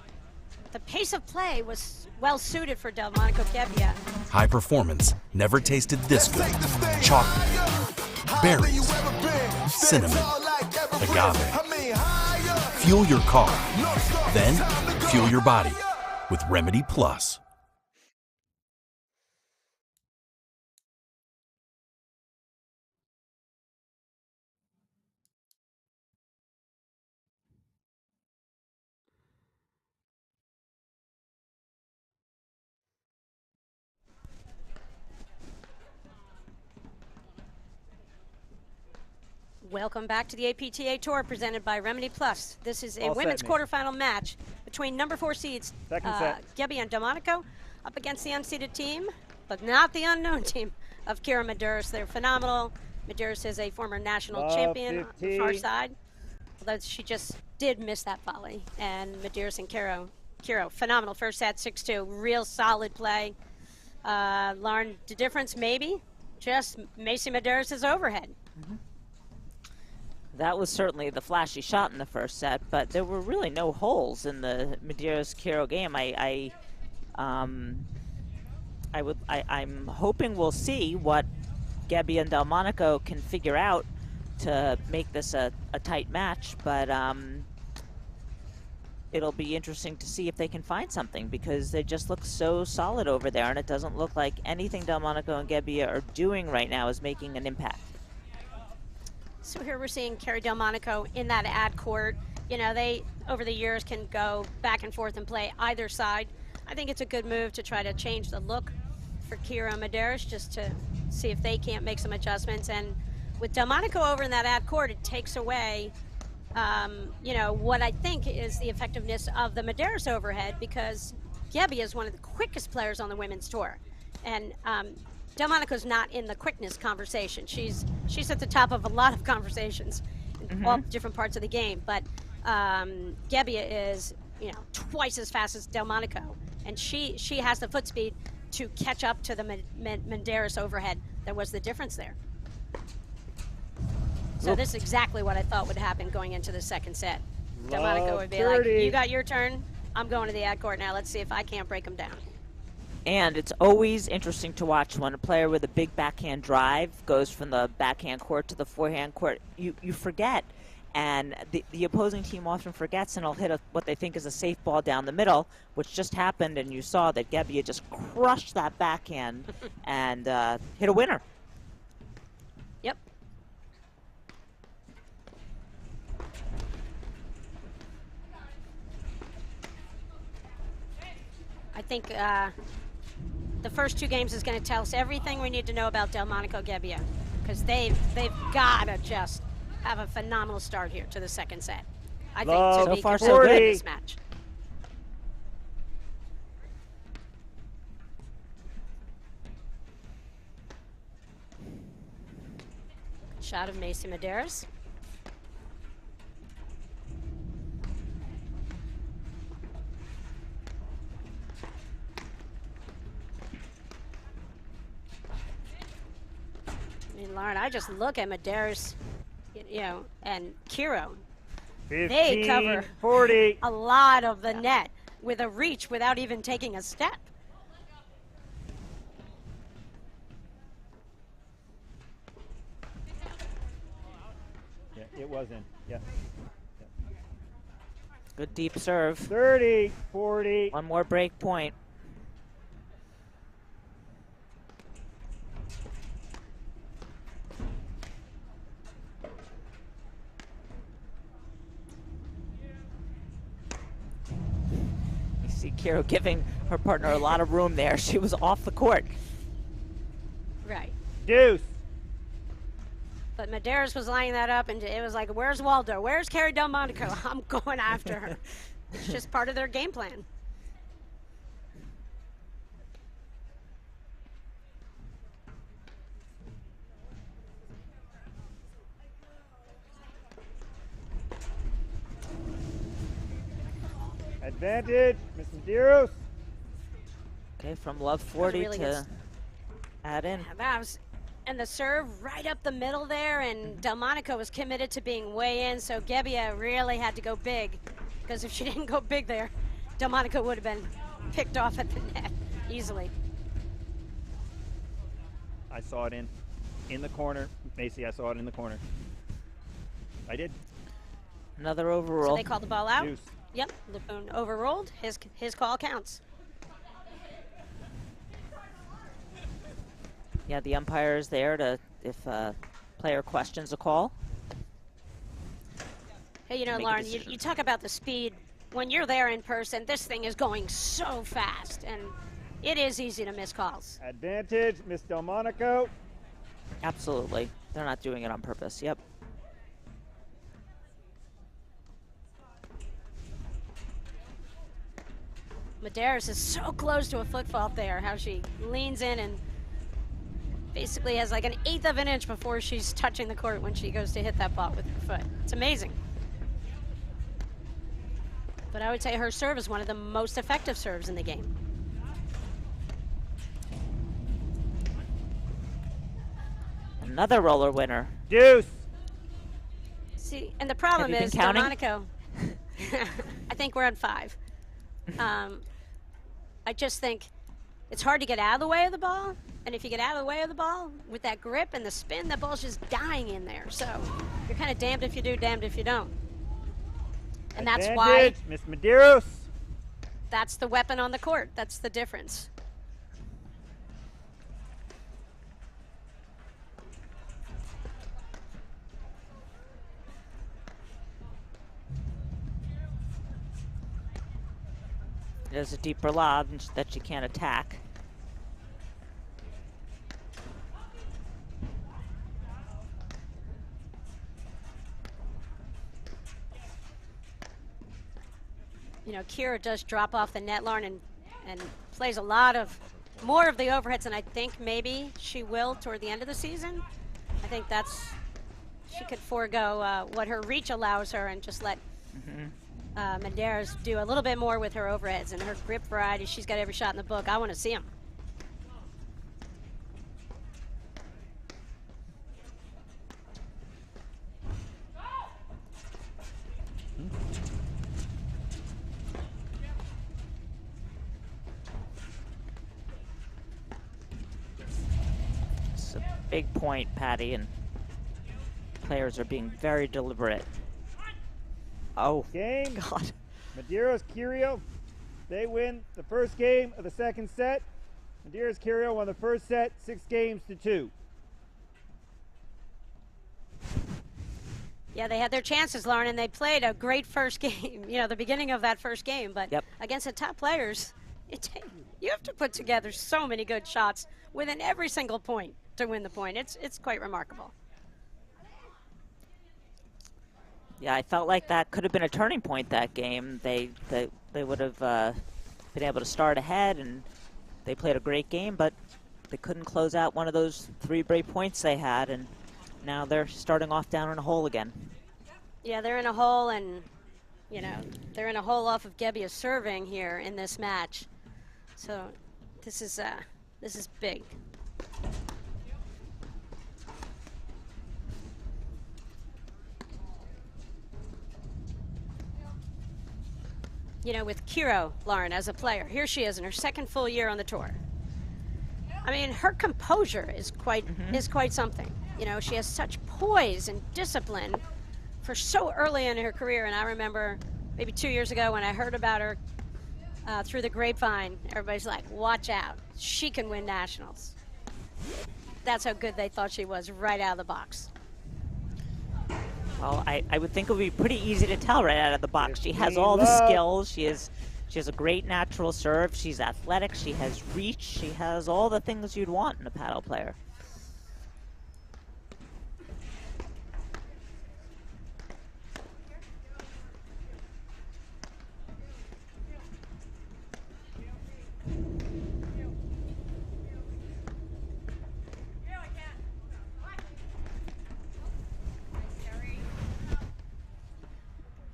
the pace of play was well suited for Delmonico Gebbia. High performance never tasted this good. Chocolate, berries, cinnamon, agave. Fuel your car, then fuel your body with Remedy Plus. Welcome back to the APTA Tour presented by Remedy Plus. This is a All set, women's Mason. quarterfinal match between number 4 seeds Second set. Gebbia and Delmonico up against the unseeded team, but not the unknown team of Kira Medeiros. They're phenomenal. Medeiros is a former national Love champion on the far 15. side, although she just did miss that volley. And Medeiros and Kiro, phenomenal first set, 6-2, real solid play. Lauren, the difference maybe just Macy Medeiros' overhead. That was certainly the flashy shot in the first set, but there were really no holes in the Medeiros-Kiro game. I'm hoping we'll see what Gebbia and Delmonico can figure out to make this a tight match, but it'll be interesting to see if they can find something, because they just look so solid over there, and it doesn't look like anything Delmonico and Gebbia are doing right now is making an impact. So here we're seeing Carrie Delmonico in that ad court. You know, they, over the years, can go back and forth and play either side. I think it's a good move to try to change the look for Kira and Medeiros, just to see if they can't make some adjustments. And with Delmonico over in that ad court, it takes away, you know, what I think is the effectiveness of the Medeiros overhead, because Gebbia is one of the quickest players on the women's tour. And Delmonico's not in the quickness conversation. She's at the top of a lot of conversations in all different parts of the game. But Gebbia is, you know, twice as fast as Delmonico, and she has the foot speed to catch up to the Medeiros overhead. That was the difference there. So this is exactly what I thought would happen going into the second set. Delmonico would be like, "You got your turn. I'm going to the ad court now. Let's see if I can't break them down." And it's always interesting to watch when a player with a big backhand drive goes from the backhand court to the forehand court. You forget, and the opposing team often forgets, and will hit what they think is a safe ball down the middle, which just happened, and you saw that Gebbia just crushed that backhand and hit a winner. Yep. I think the first two games is going to tell us everything we need to know about Delmonico Gebbia, because they've got to just have a phenomenal start here to the second set. I think to So be far, so competitive good. in this match. Shot of Macy Medeiros. I mean, Lauren, I just look at Medeiros, you know, and Kiro. 15, They cover 40. a lot of the net with a reach without even taking a step. Yeah, it was in. Yeah. Good deep serve. 30, 40. One more break point. You see Kiro giving her partner a lot of room there. She was off the court. Right. Deuce. But Medeiros was lining that up, and it was like, where's Waldo? Where's Carrie Delmonico? I'm going after her. It's just part of their game plan. Advantage, Miss Medeiros. Okay, from love 40 really to good. add in. That was And the serve right up the middle there, and Delmonico was committed to being way in, so Gebbia really had to go big, because if she didn't go big there, Delmonico would have been picked off at the net easily. I saw it in the corner. Macy, I saw it in the corner. I did. Another overrule. So they called the ball out? Deuce. Yep, Lupone overruled. His call counts. Yeah, the umpire is there to, if a player questions a call. Hey, you know, Make a Lauren, decision. you talk about the speed. When you're there in person, this thing is going so fast, and it is easy to miss calls. Advantage, Miss Delmonico. Absolutely. They're not doing it on purpose. Yep. Medeiros is so close to a foot fault there, how she leans in and basically has like an eighth of an inch before she's touching the court when she goes to hit that ball with her foot. It's amazing. But I would say her serve is one of the most effective serves in the game. Another roller winner. Deuce. See, and the problem Have you is been counting? Delmonico. I think we're on 5. I just think it's hard to get out of the way of the ball, and if you get out of the way of the ball with that grip and the spin, that ball's just dying in there. So you're kind of damned if you do, damned if you don't. And that's why Advantage, Miss Medeiros. that's the weapon on the court. That's the difference. There's a deeper lob that you can't attack. You know, Kira does drop off the net, Lauren, and plays a lot of more of the overheads, and I think maybe she will toward the end of the season. I think she could forego what her reach allows her and just let Medeiros do a little bit more with her overheads and her grip variety. She's got every shot in the book. I want to see them. It's a big point, Patty, and players are being very deliberate. Oh, Game. God. Medeiros Kirio. They win the first game of the second set. Medeiros Kirio won the first set 6-2. Yeah, they had their chances, Lauren, and they played a great first game. You know, the beginning of that first game, but against the top players, you have to put together so many good shots within every single point to win the point. It's quite remarkable. Yeah, I felt like that could have been a turning point that game. They would have been able to start ahead, and they played a great game, but they couldn't close out one of those 3 break points they had, and now they're starting off down in a hole again. Yeah, they're in a hole, and you know they're in a hole off of Gebbia's serving here in this match. So this is big. You know, with Kiro, Lauren, as a player, here she is in her second full year on the tour. I mean, her composure is quite something. You know, she has such poise and discipline for so early in her career. And I remember maybe 2 years ago when I heard about her through the grapevine, everybody's like, watch out, she can win nationals. That's how good they thought she was right out of the box. Well, I would think it would be pretty easy to tell right out of the box. She has all the skills. She has a great natural serve. She's athletic. She has reach. She has all the things you'd want in a paddle player.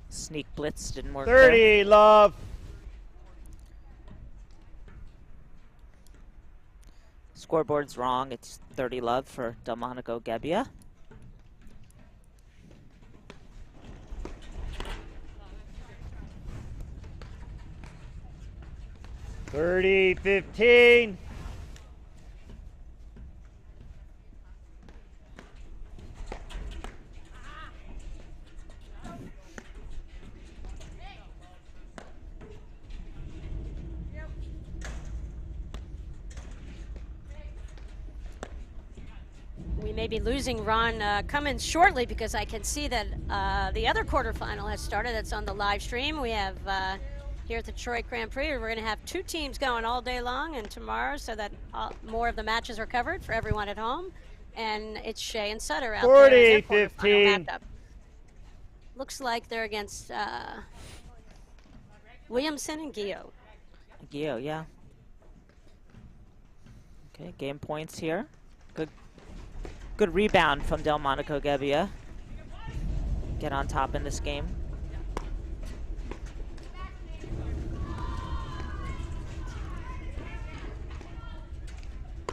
Sneak blitz didn't work. 30, there. love. scoreboard's wrong. It's 30 love for Delmonico Gebbia. (30-15). We may be losing Ron Cummins shortly because I can see that the other quarterfinal has started. That's on the live stream. We have here at the Detroit Grand Prix, we're going to have 2 teams going all day long and tomorrow, so that more of the matches are covered for everyone at home. And it's Shea and Sutter out there. 40-15. Looks like they're against Williamson and Gio. Gio, yeah. Okay, game points here. Good rebound from Delmonico Gebbia. Get on top in this game.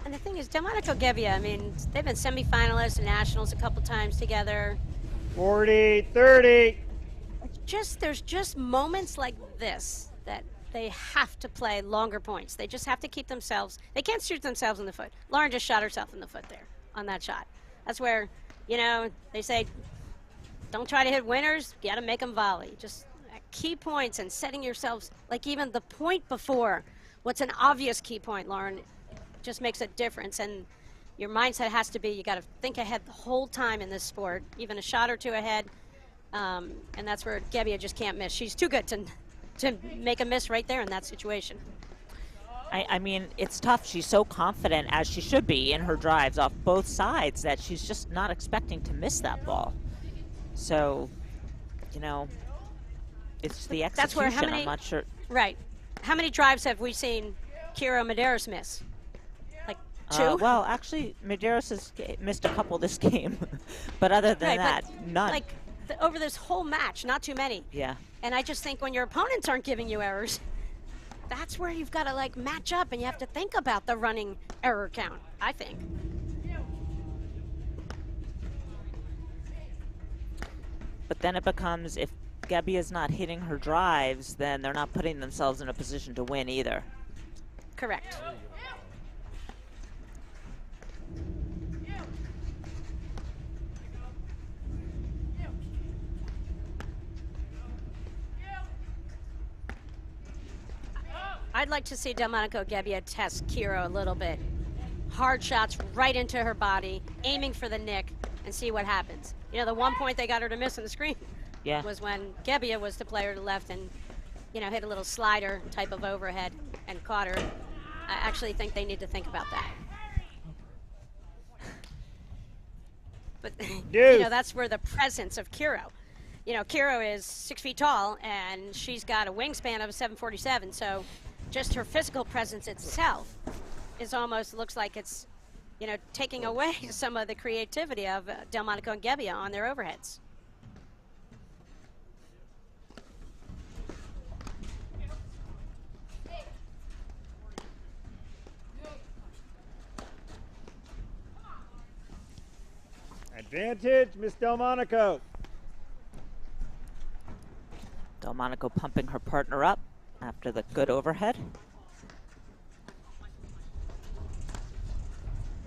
And the thing is, Delmonico Gebbia, I mean, they've been semifinalists and nationals a couple times together. 40-30. There's just moments like this that they have to play longer points. They just have to keep themselves, they can't shoot themselves in the foot. Lauren just shot herself in the foot there on that shot. That's where, you know, they say, don't try to hit winners, you gotta make them volley. Just key points and setting yourselves, like even the point before, what's an obvious key point, Lauren, just makes a difference. And your mindset has to be, you gotta think ahead the whole time in this sport, even a shot or two ahead. And that's where Gebbia just can't miss. She's too good to make a miss right there in that situation. I mean, it's tough. She's so confident, as she should be, in her drives off both sides that she's just not expecting to miss that ball. So, you know, it's the execution. That's where I'm not sure. Right. How many drives have we seen Kira Medeiros miss? Like 2? Well, actually, Medeiros has missed a couple this game. But other than that, none. Like, over this whole match, not too many. Yeah. And I just think when your opponents aren't giving you errors, that's where you've got to like match up and you have to think about the running error count, I think. But then it becomes, if Gebbia's not hitting her drives, then they're not putting themselves in a position to win either. Correct. I'd like to see Delmonico Gebbia test Kiro a little bit. Hard shots right into her body, aiming for the nick, and see what happens. You know, the one point they got her to miss on the screen was when Gebbia was the player to the left and, you know, hit a little slider type of overhead and caught her. I actually think they need to think about that. But, you know, that's where the presence of Kiro. You know, Kiro is 6 feet tall, and she's got a wingspan of a 747, so just her physical presence itself is almost, looks like it's, you know, taking away some of the creativity of Delmonico and Gebbia on their overheads. Advantage, Miss Delmonico. Delmonico pumping her partner up after the good overhead.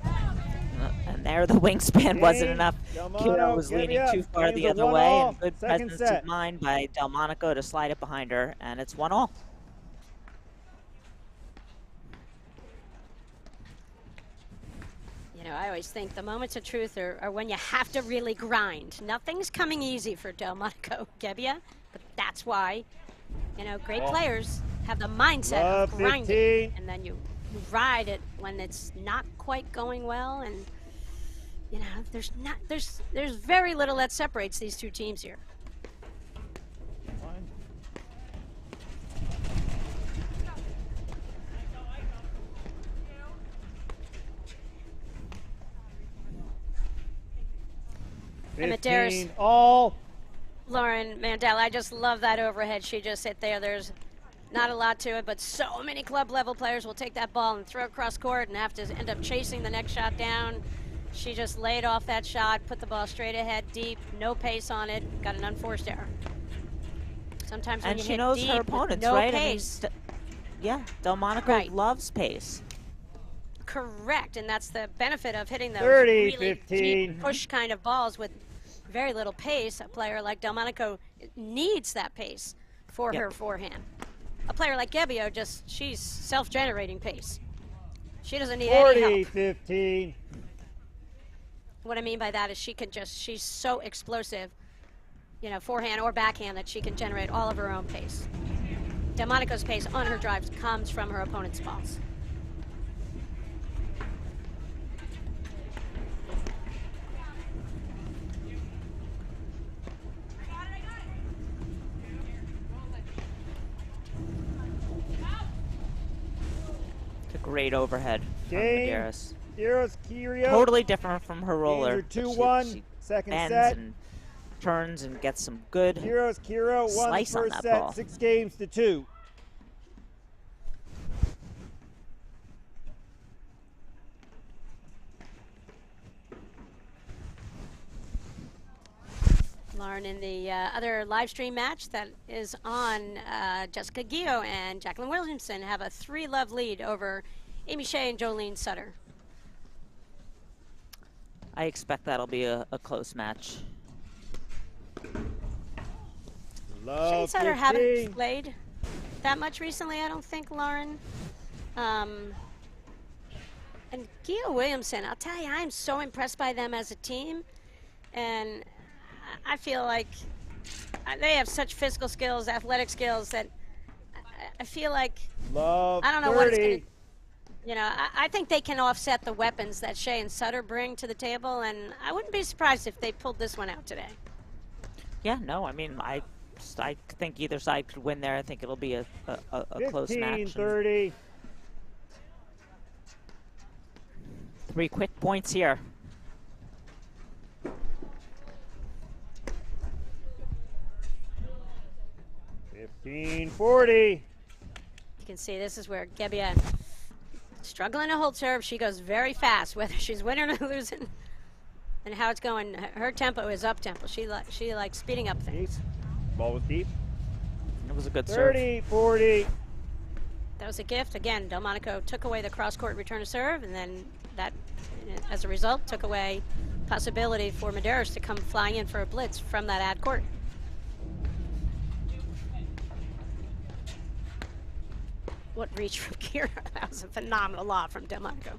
And there the wingspan wasn't enough. Kira was leaning too far the other way, and good presence of mind by Delmonico to slide it behind her, and it's 1-all. You know, I always think the moments of truth are when you have to really grind. Nothing's coming easy for Delmonico Gebbia, but that's why, you know, great players have the mindset of grinding, and then you ride it when it's not quite going well. And you know, there's very little that separates these two teams here. And Medeiros, all. Lauren Mandel, I just love that overhead she just hit there. There's Not a lot to it, but so many club level players will take that ball and throw it cross court and have to end up chasing the next shot down. She just laid off that shot, put the ball straight ahead, deep, no pace on it, got an unforced error. Sometimes when And you she hit knows deep her with opponents, no right? pace, I mean, yeah, Delmonico Right. loves pace. correct, and that's the benefit of hitting those 30, really 15. deep push kind of balls with very little pace. A player like Delmonico needs that pace for Yep. her forehand. A player like Gebbia, she's self-generating pace. She doesn't need any 40, help. 15. What I mean by that is she's so explosive, forehand or backhand, that she can generate all of her own pace. Delmonico's pace on her drives comes from her opponent's balls. It's a great overhead from Game. Medeiros. Medeiros, Kyrgios. Totally different from her roller. Games are She- 2-1. she Second bends set. and turns and gets some good Kyrgios, Kiro won the slice on first that set, ball. 6 games to 2. Lauren, in the other live stream match that is on, Jessica Guillot and Jacqueline Williamson have a 3-love lead over Amy Shea and Jolene Sutter. I expect that'll be a close match. Shea Love and Sutter 15. haven't played that much recently, I don't think, Lauren. And Guillot Williamson, I'll tell you, I'm so impressed by them as a team. And I feel like they have such physical skills, athletic skills, that I feel like, Love I don't know 30. what it's going to, I think they can offset the weapons that Shea and Sutter bring to the table, and I wouldn't be surprised if they pulled this one out today. Yeah, no, I mean, I think either side could win there. I think it'll be a close 15, match. 30. 3 quick points here. 15-40. You can see this is where Gebbia struggling to hold serve. She goes very fast, whether she's winning or losing, and how it's going. Her tempo is up tempo. She likes speeding up things. Ball was deep. It was a good serve. 30-40. That was a gift. Again, Delmonico took away the cross-court return to serve, and then that, as a result, took away possibility for Medeiros to come flying in for a blitz from that ad court. What reach from Kira. That was a phenomenal lob from Delmonico.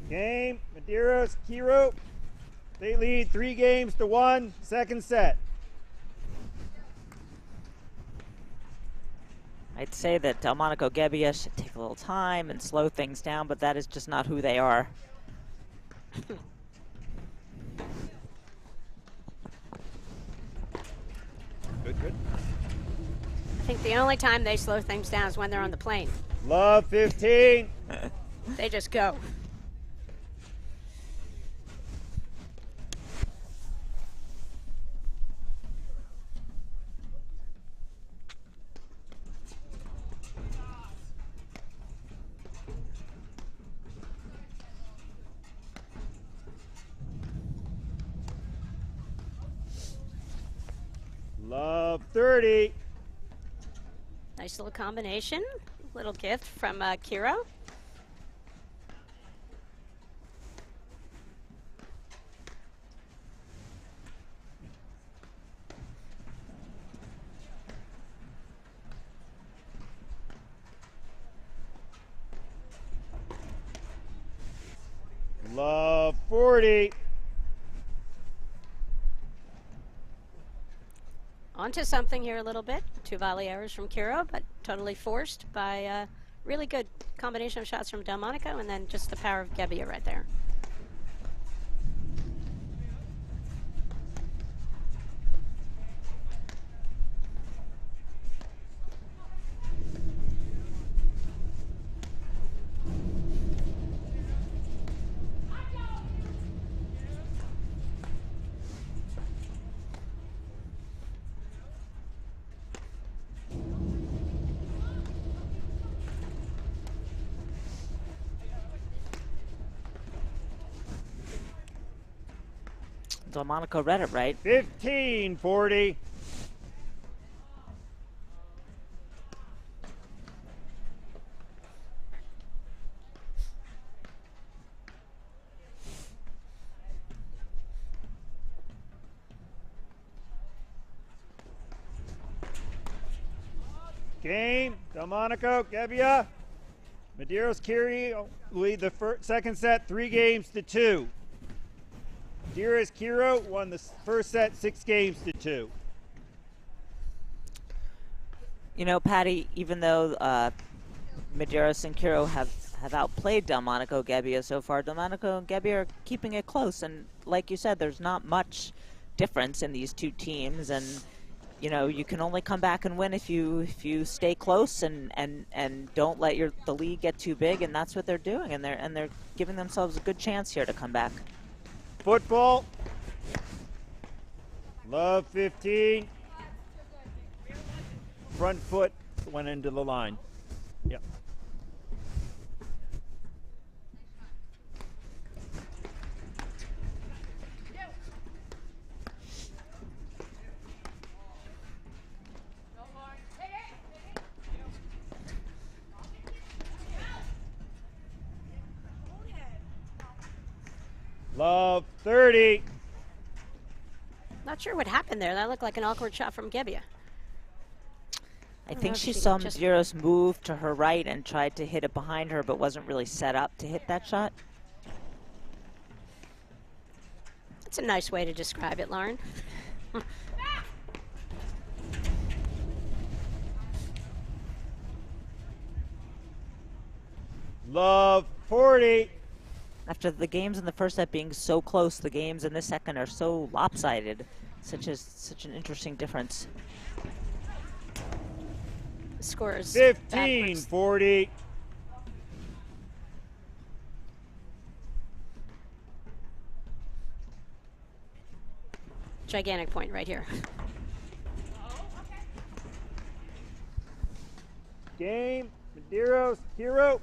Game, Medeiros, Kiro. They lead 3 games to 1. Second set. I'd say that Delmonico Gebbia should take a little time and slow things down, but that is just not who they are. Good, good. I think the only time they slow things down is when they're on the plane. Love 15. They just go. Love 30. Nice little combination. Little gift from Kiro. Love 40. Onto something here a little bit. 2 volley errors from Kiro, but totally forced by a really good combination of shots from Delmonico, and then just the power of Gebbia right there. Delmonico read it right. 15-40. Game, Delmonico, Gebbia. Medeiros Kiri lead the second set 3-2. Medeiros Kiro won the first set 6-2. You know, Patty, even though Medeiros and Kiro have outplayed Delmonico Gebbia so far, Delmonico and Gebbia are keeping it close. And like you said, there's not much difference in these two teams. And you know, you can only come back and win if you stay close and don't let the lead get too big, and that's what they're doing, and they're giving themselves a good chance here to come back. Football. Love 15. Front foot went into the line. Yep. Love 30. Not sure what happened there. That looked like an awkward shot from Gebbia. I think she saw Medeiros move to her right and tried to hit it behind her, but wasn't really set up to hit that shot. That's a nice way to describe it, Lauren. Love 40. After the games in the first set being so close, the games in this second are so lopsided. Such an interesting difference. The score is 15-40. Gigantic point right here. Game, Medeiros, Hero.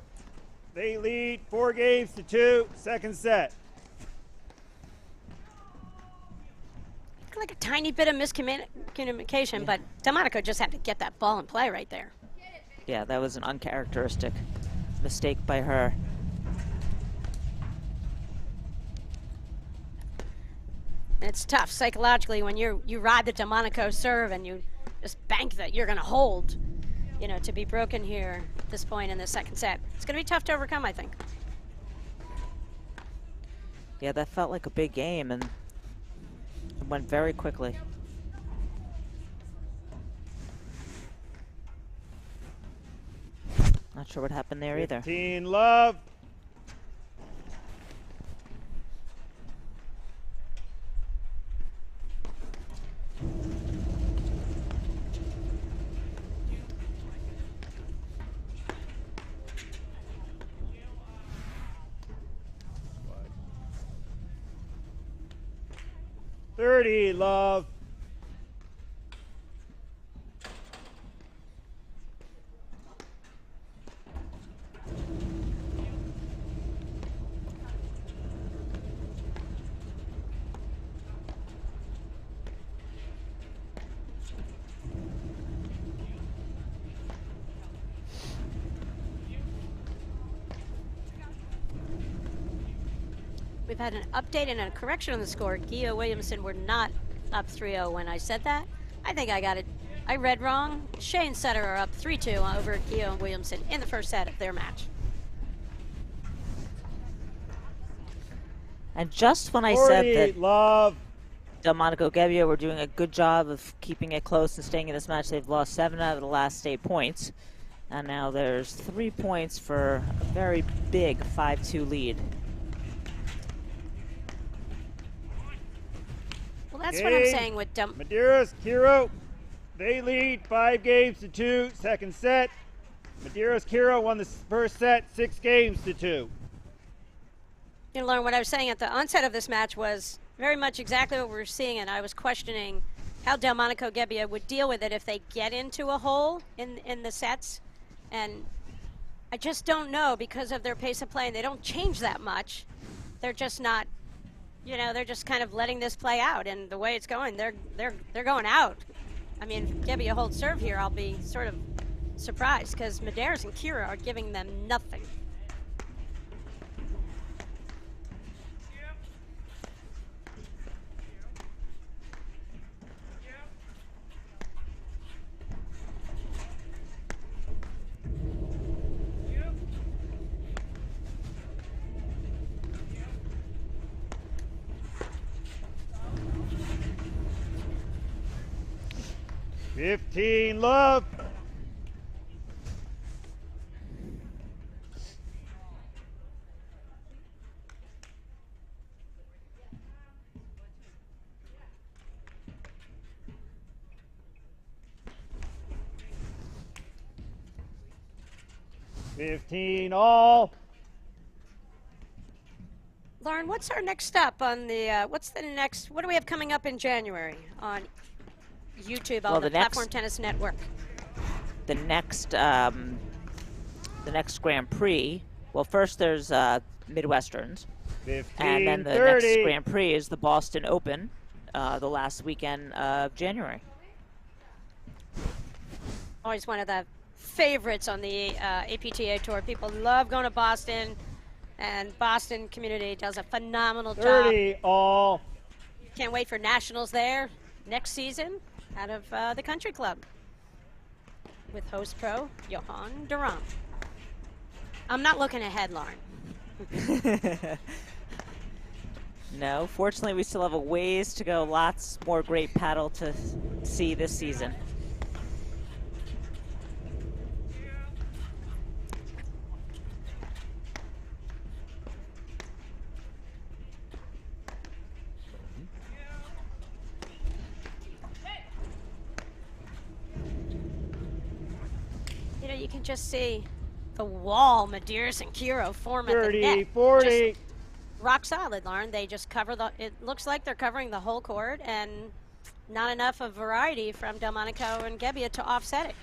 They lead 4-2, second set. Like a tiny bit of miscommunication, but Delmonico just had to get that ball in play right there. Yeah, that was an uncharacteristic mistake by her. And it's tough psychologically when you ride the Delmonico serve and you just bank that you're going to hold, you know, to be broken here at this point in the second set. It's going to be tough to overcome, I think. Yeah, that felt like a big game, and it went very quickly. Not sure what happened there either. 15 love. Love. We've had an update and a correction on the score. Gia Williamson were not up 3-0 when I said that. I think I got it. I read wrong. Shea and Sutter are up 3-2 over Gia and Williamson in the first set of their match. And just when I said that love. Delmonico Gebbia were doing a good job of keeping it close and staying in this match, they've lost 7 out of the last 8 points. And now there's 3 points for a very big 5-2 lead. Well, that's what I'm saying with Medeiros, Kiro, they lead 5-2, second set. Medeiros, Kiro won the first set 6-2. You know, Lauren, what I was saying at the onset of this match was very much exactly what we were seeing, and I was questioning how Delmonico Gebbia would deal with it if they get into a hole in the sets. And I just don't know because of their pace of play, and they don't change that much. They're just not you know, they're just kind of letting this play out, and the way it's going, they're going out. I mean, if Gebbia holds serve here, I'll be sort of surprised, because Medeiros and Kira are giving them nothing. Love. All. Lauren, what's our next step on the, what do we have coming up in January on YouTube on the Platform Tennis Network? The next Grand Prix, well, first there's Midwesterns, 15, and then the 30. next Grand Prix is the Boston Open, the last weekend of January. Always one of the favorites on the APTA Tour. People love going to Boston, and Boston community does a phenomenal 30 job. all. Can't wait for nationals there next season out of the country club with host pro Johan Duran. I'm not looking ahead, Lauren. No, fortunately we still have a ways to go. Lots more great paddle to see this season. You can just see the wall Medeiros and Kiro form at 30, the net. 40. Just rock solid, Lauren. They just cover it looks like they're covering the whole court, and not enough of variety from Delmonico and Gebbia to offset it.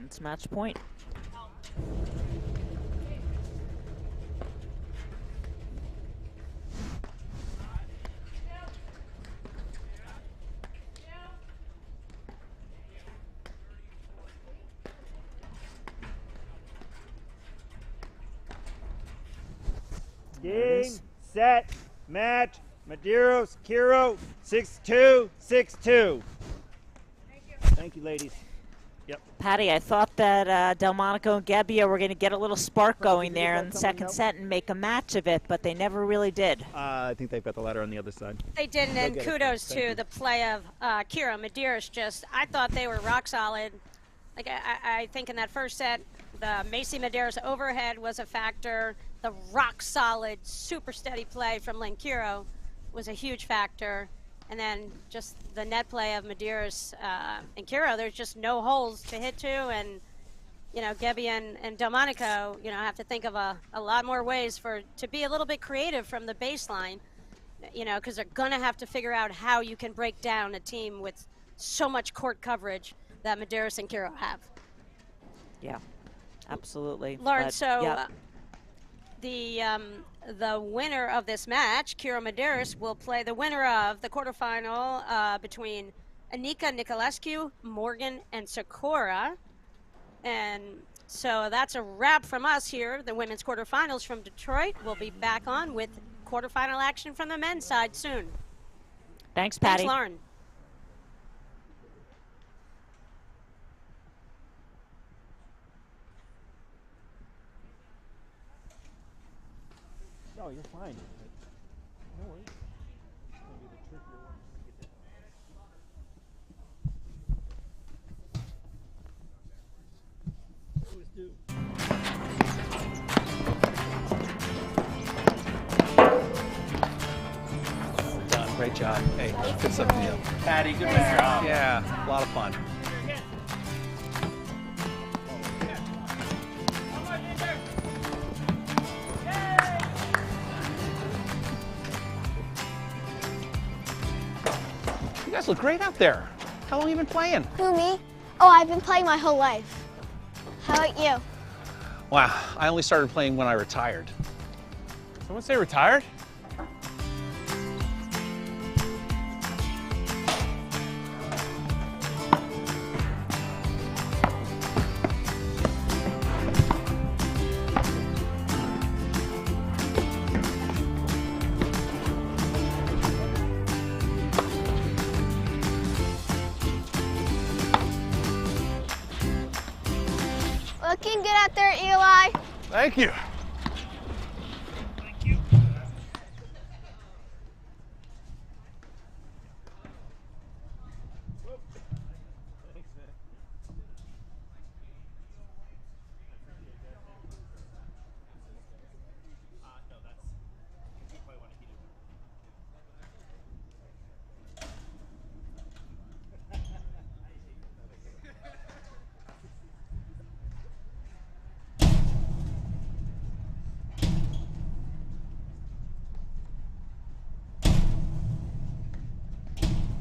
It's match point. Game, set, match, Medeiros, Kiro, 6-2, 6-2. Thank you, ladies. Yep. Patty, I thought that Delmonico and Gebbia were going to get a little spark going there in the second set and make a match of it, but they never really did. I think they've got the ladder on the other side. They didn't, and kudos to the play of Kira. Medeiros I thought they were rock solid. Like I think in that first set, the Macy Medeiros overhead was a factor. The rock solid, super steady play from Lynn Kiro was a huge factor. And then just the net play of Medeiros and Kiro, there's just no holes to hit to. And, you know, Gebbia and Delmonico, you know, have to think of a lot more ways to be a little bit creative from the baseline, you know, because they're going to have to figure out how you can break down a team with so much court coverage that Medeiros and Kiro have. Yeah, absolutely. Lauren, but, so yeah. The winner of this match, Kiro Medeiros, will play the winner of the quarterfinal between Anika Nicolescu, Morgan, and Sakura. And so that's a wrap from us here. The women's quarterfinals from Detroit. We'll be back on with quarterfinal action from the men's side soon. Thanks, Patty. Thanks, Lauren. No, you're fine. No worries. It's going to be the trickier one Well done. Great job. Hey, good stuff to you. Patty, good job. Yeah, a lot of fun. You guys look great out there. How long have you been playing? Who, me? Oh, I've been playing my whole life. How about you? Wow, I only started playing when I retired. Someone say retired? looking good out there, Eli. Thank you.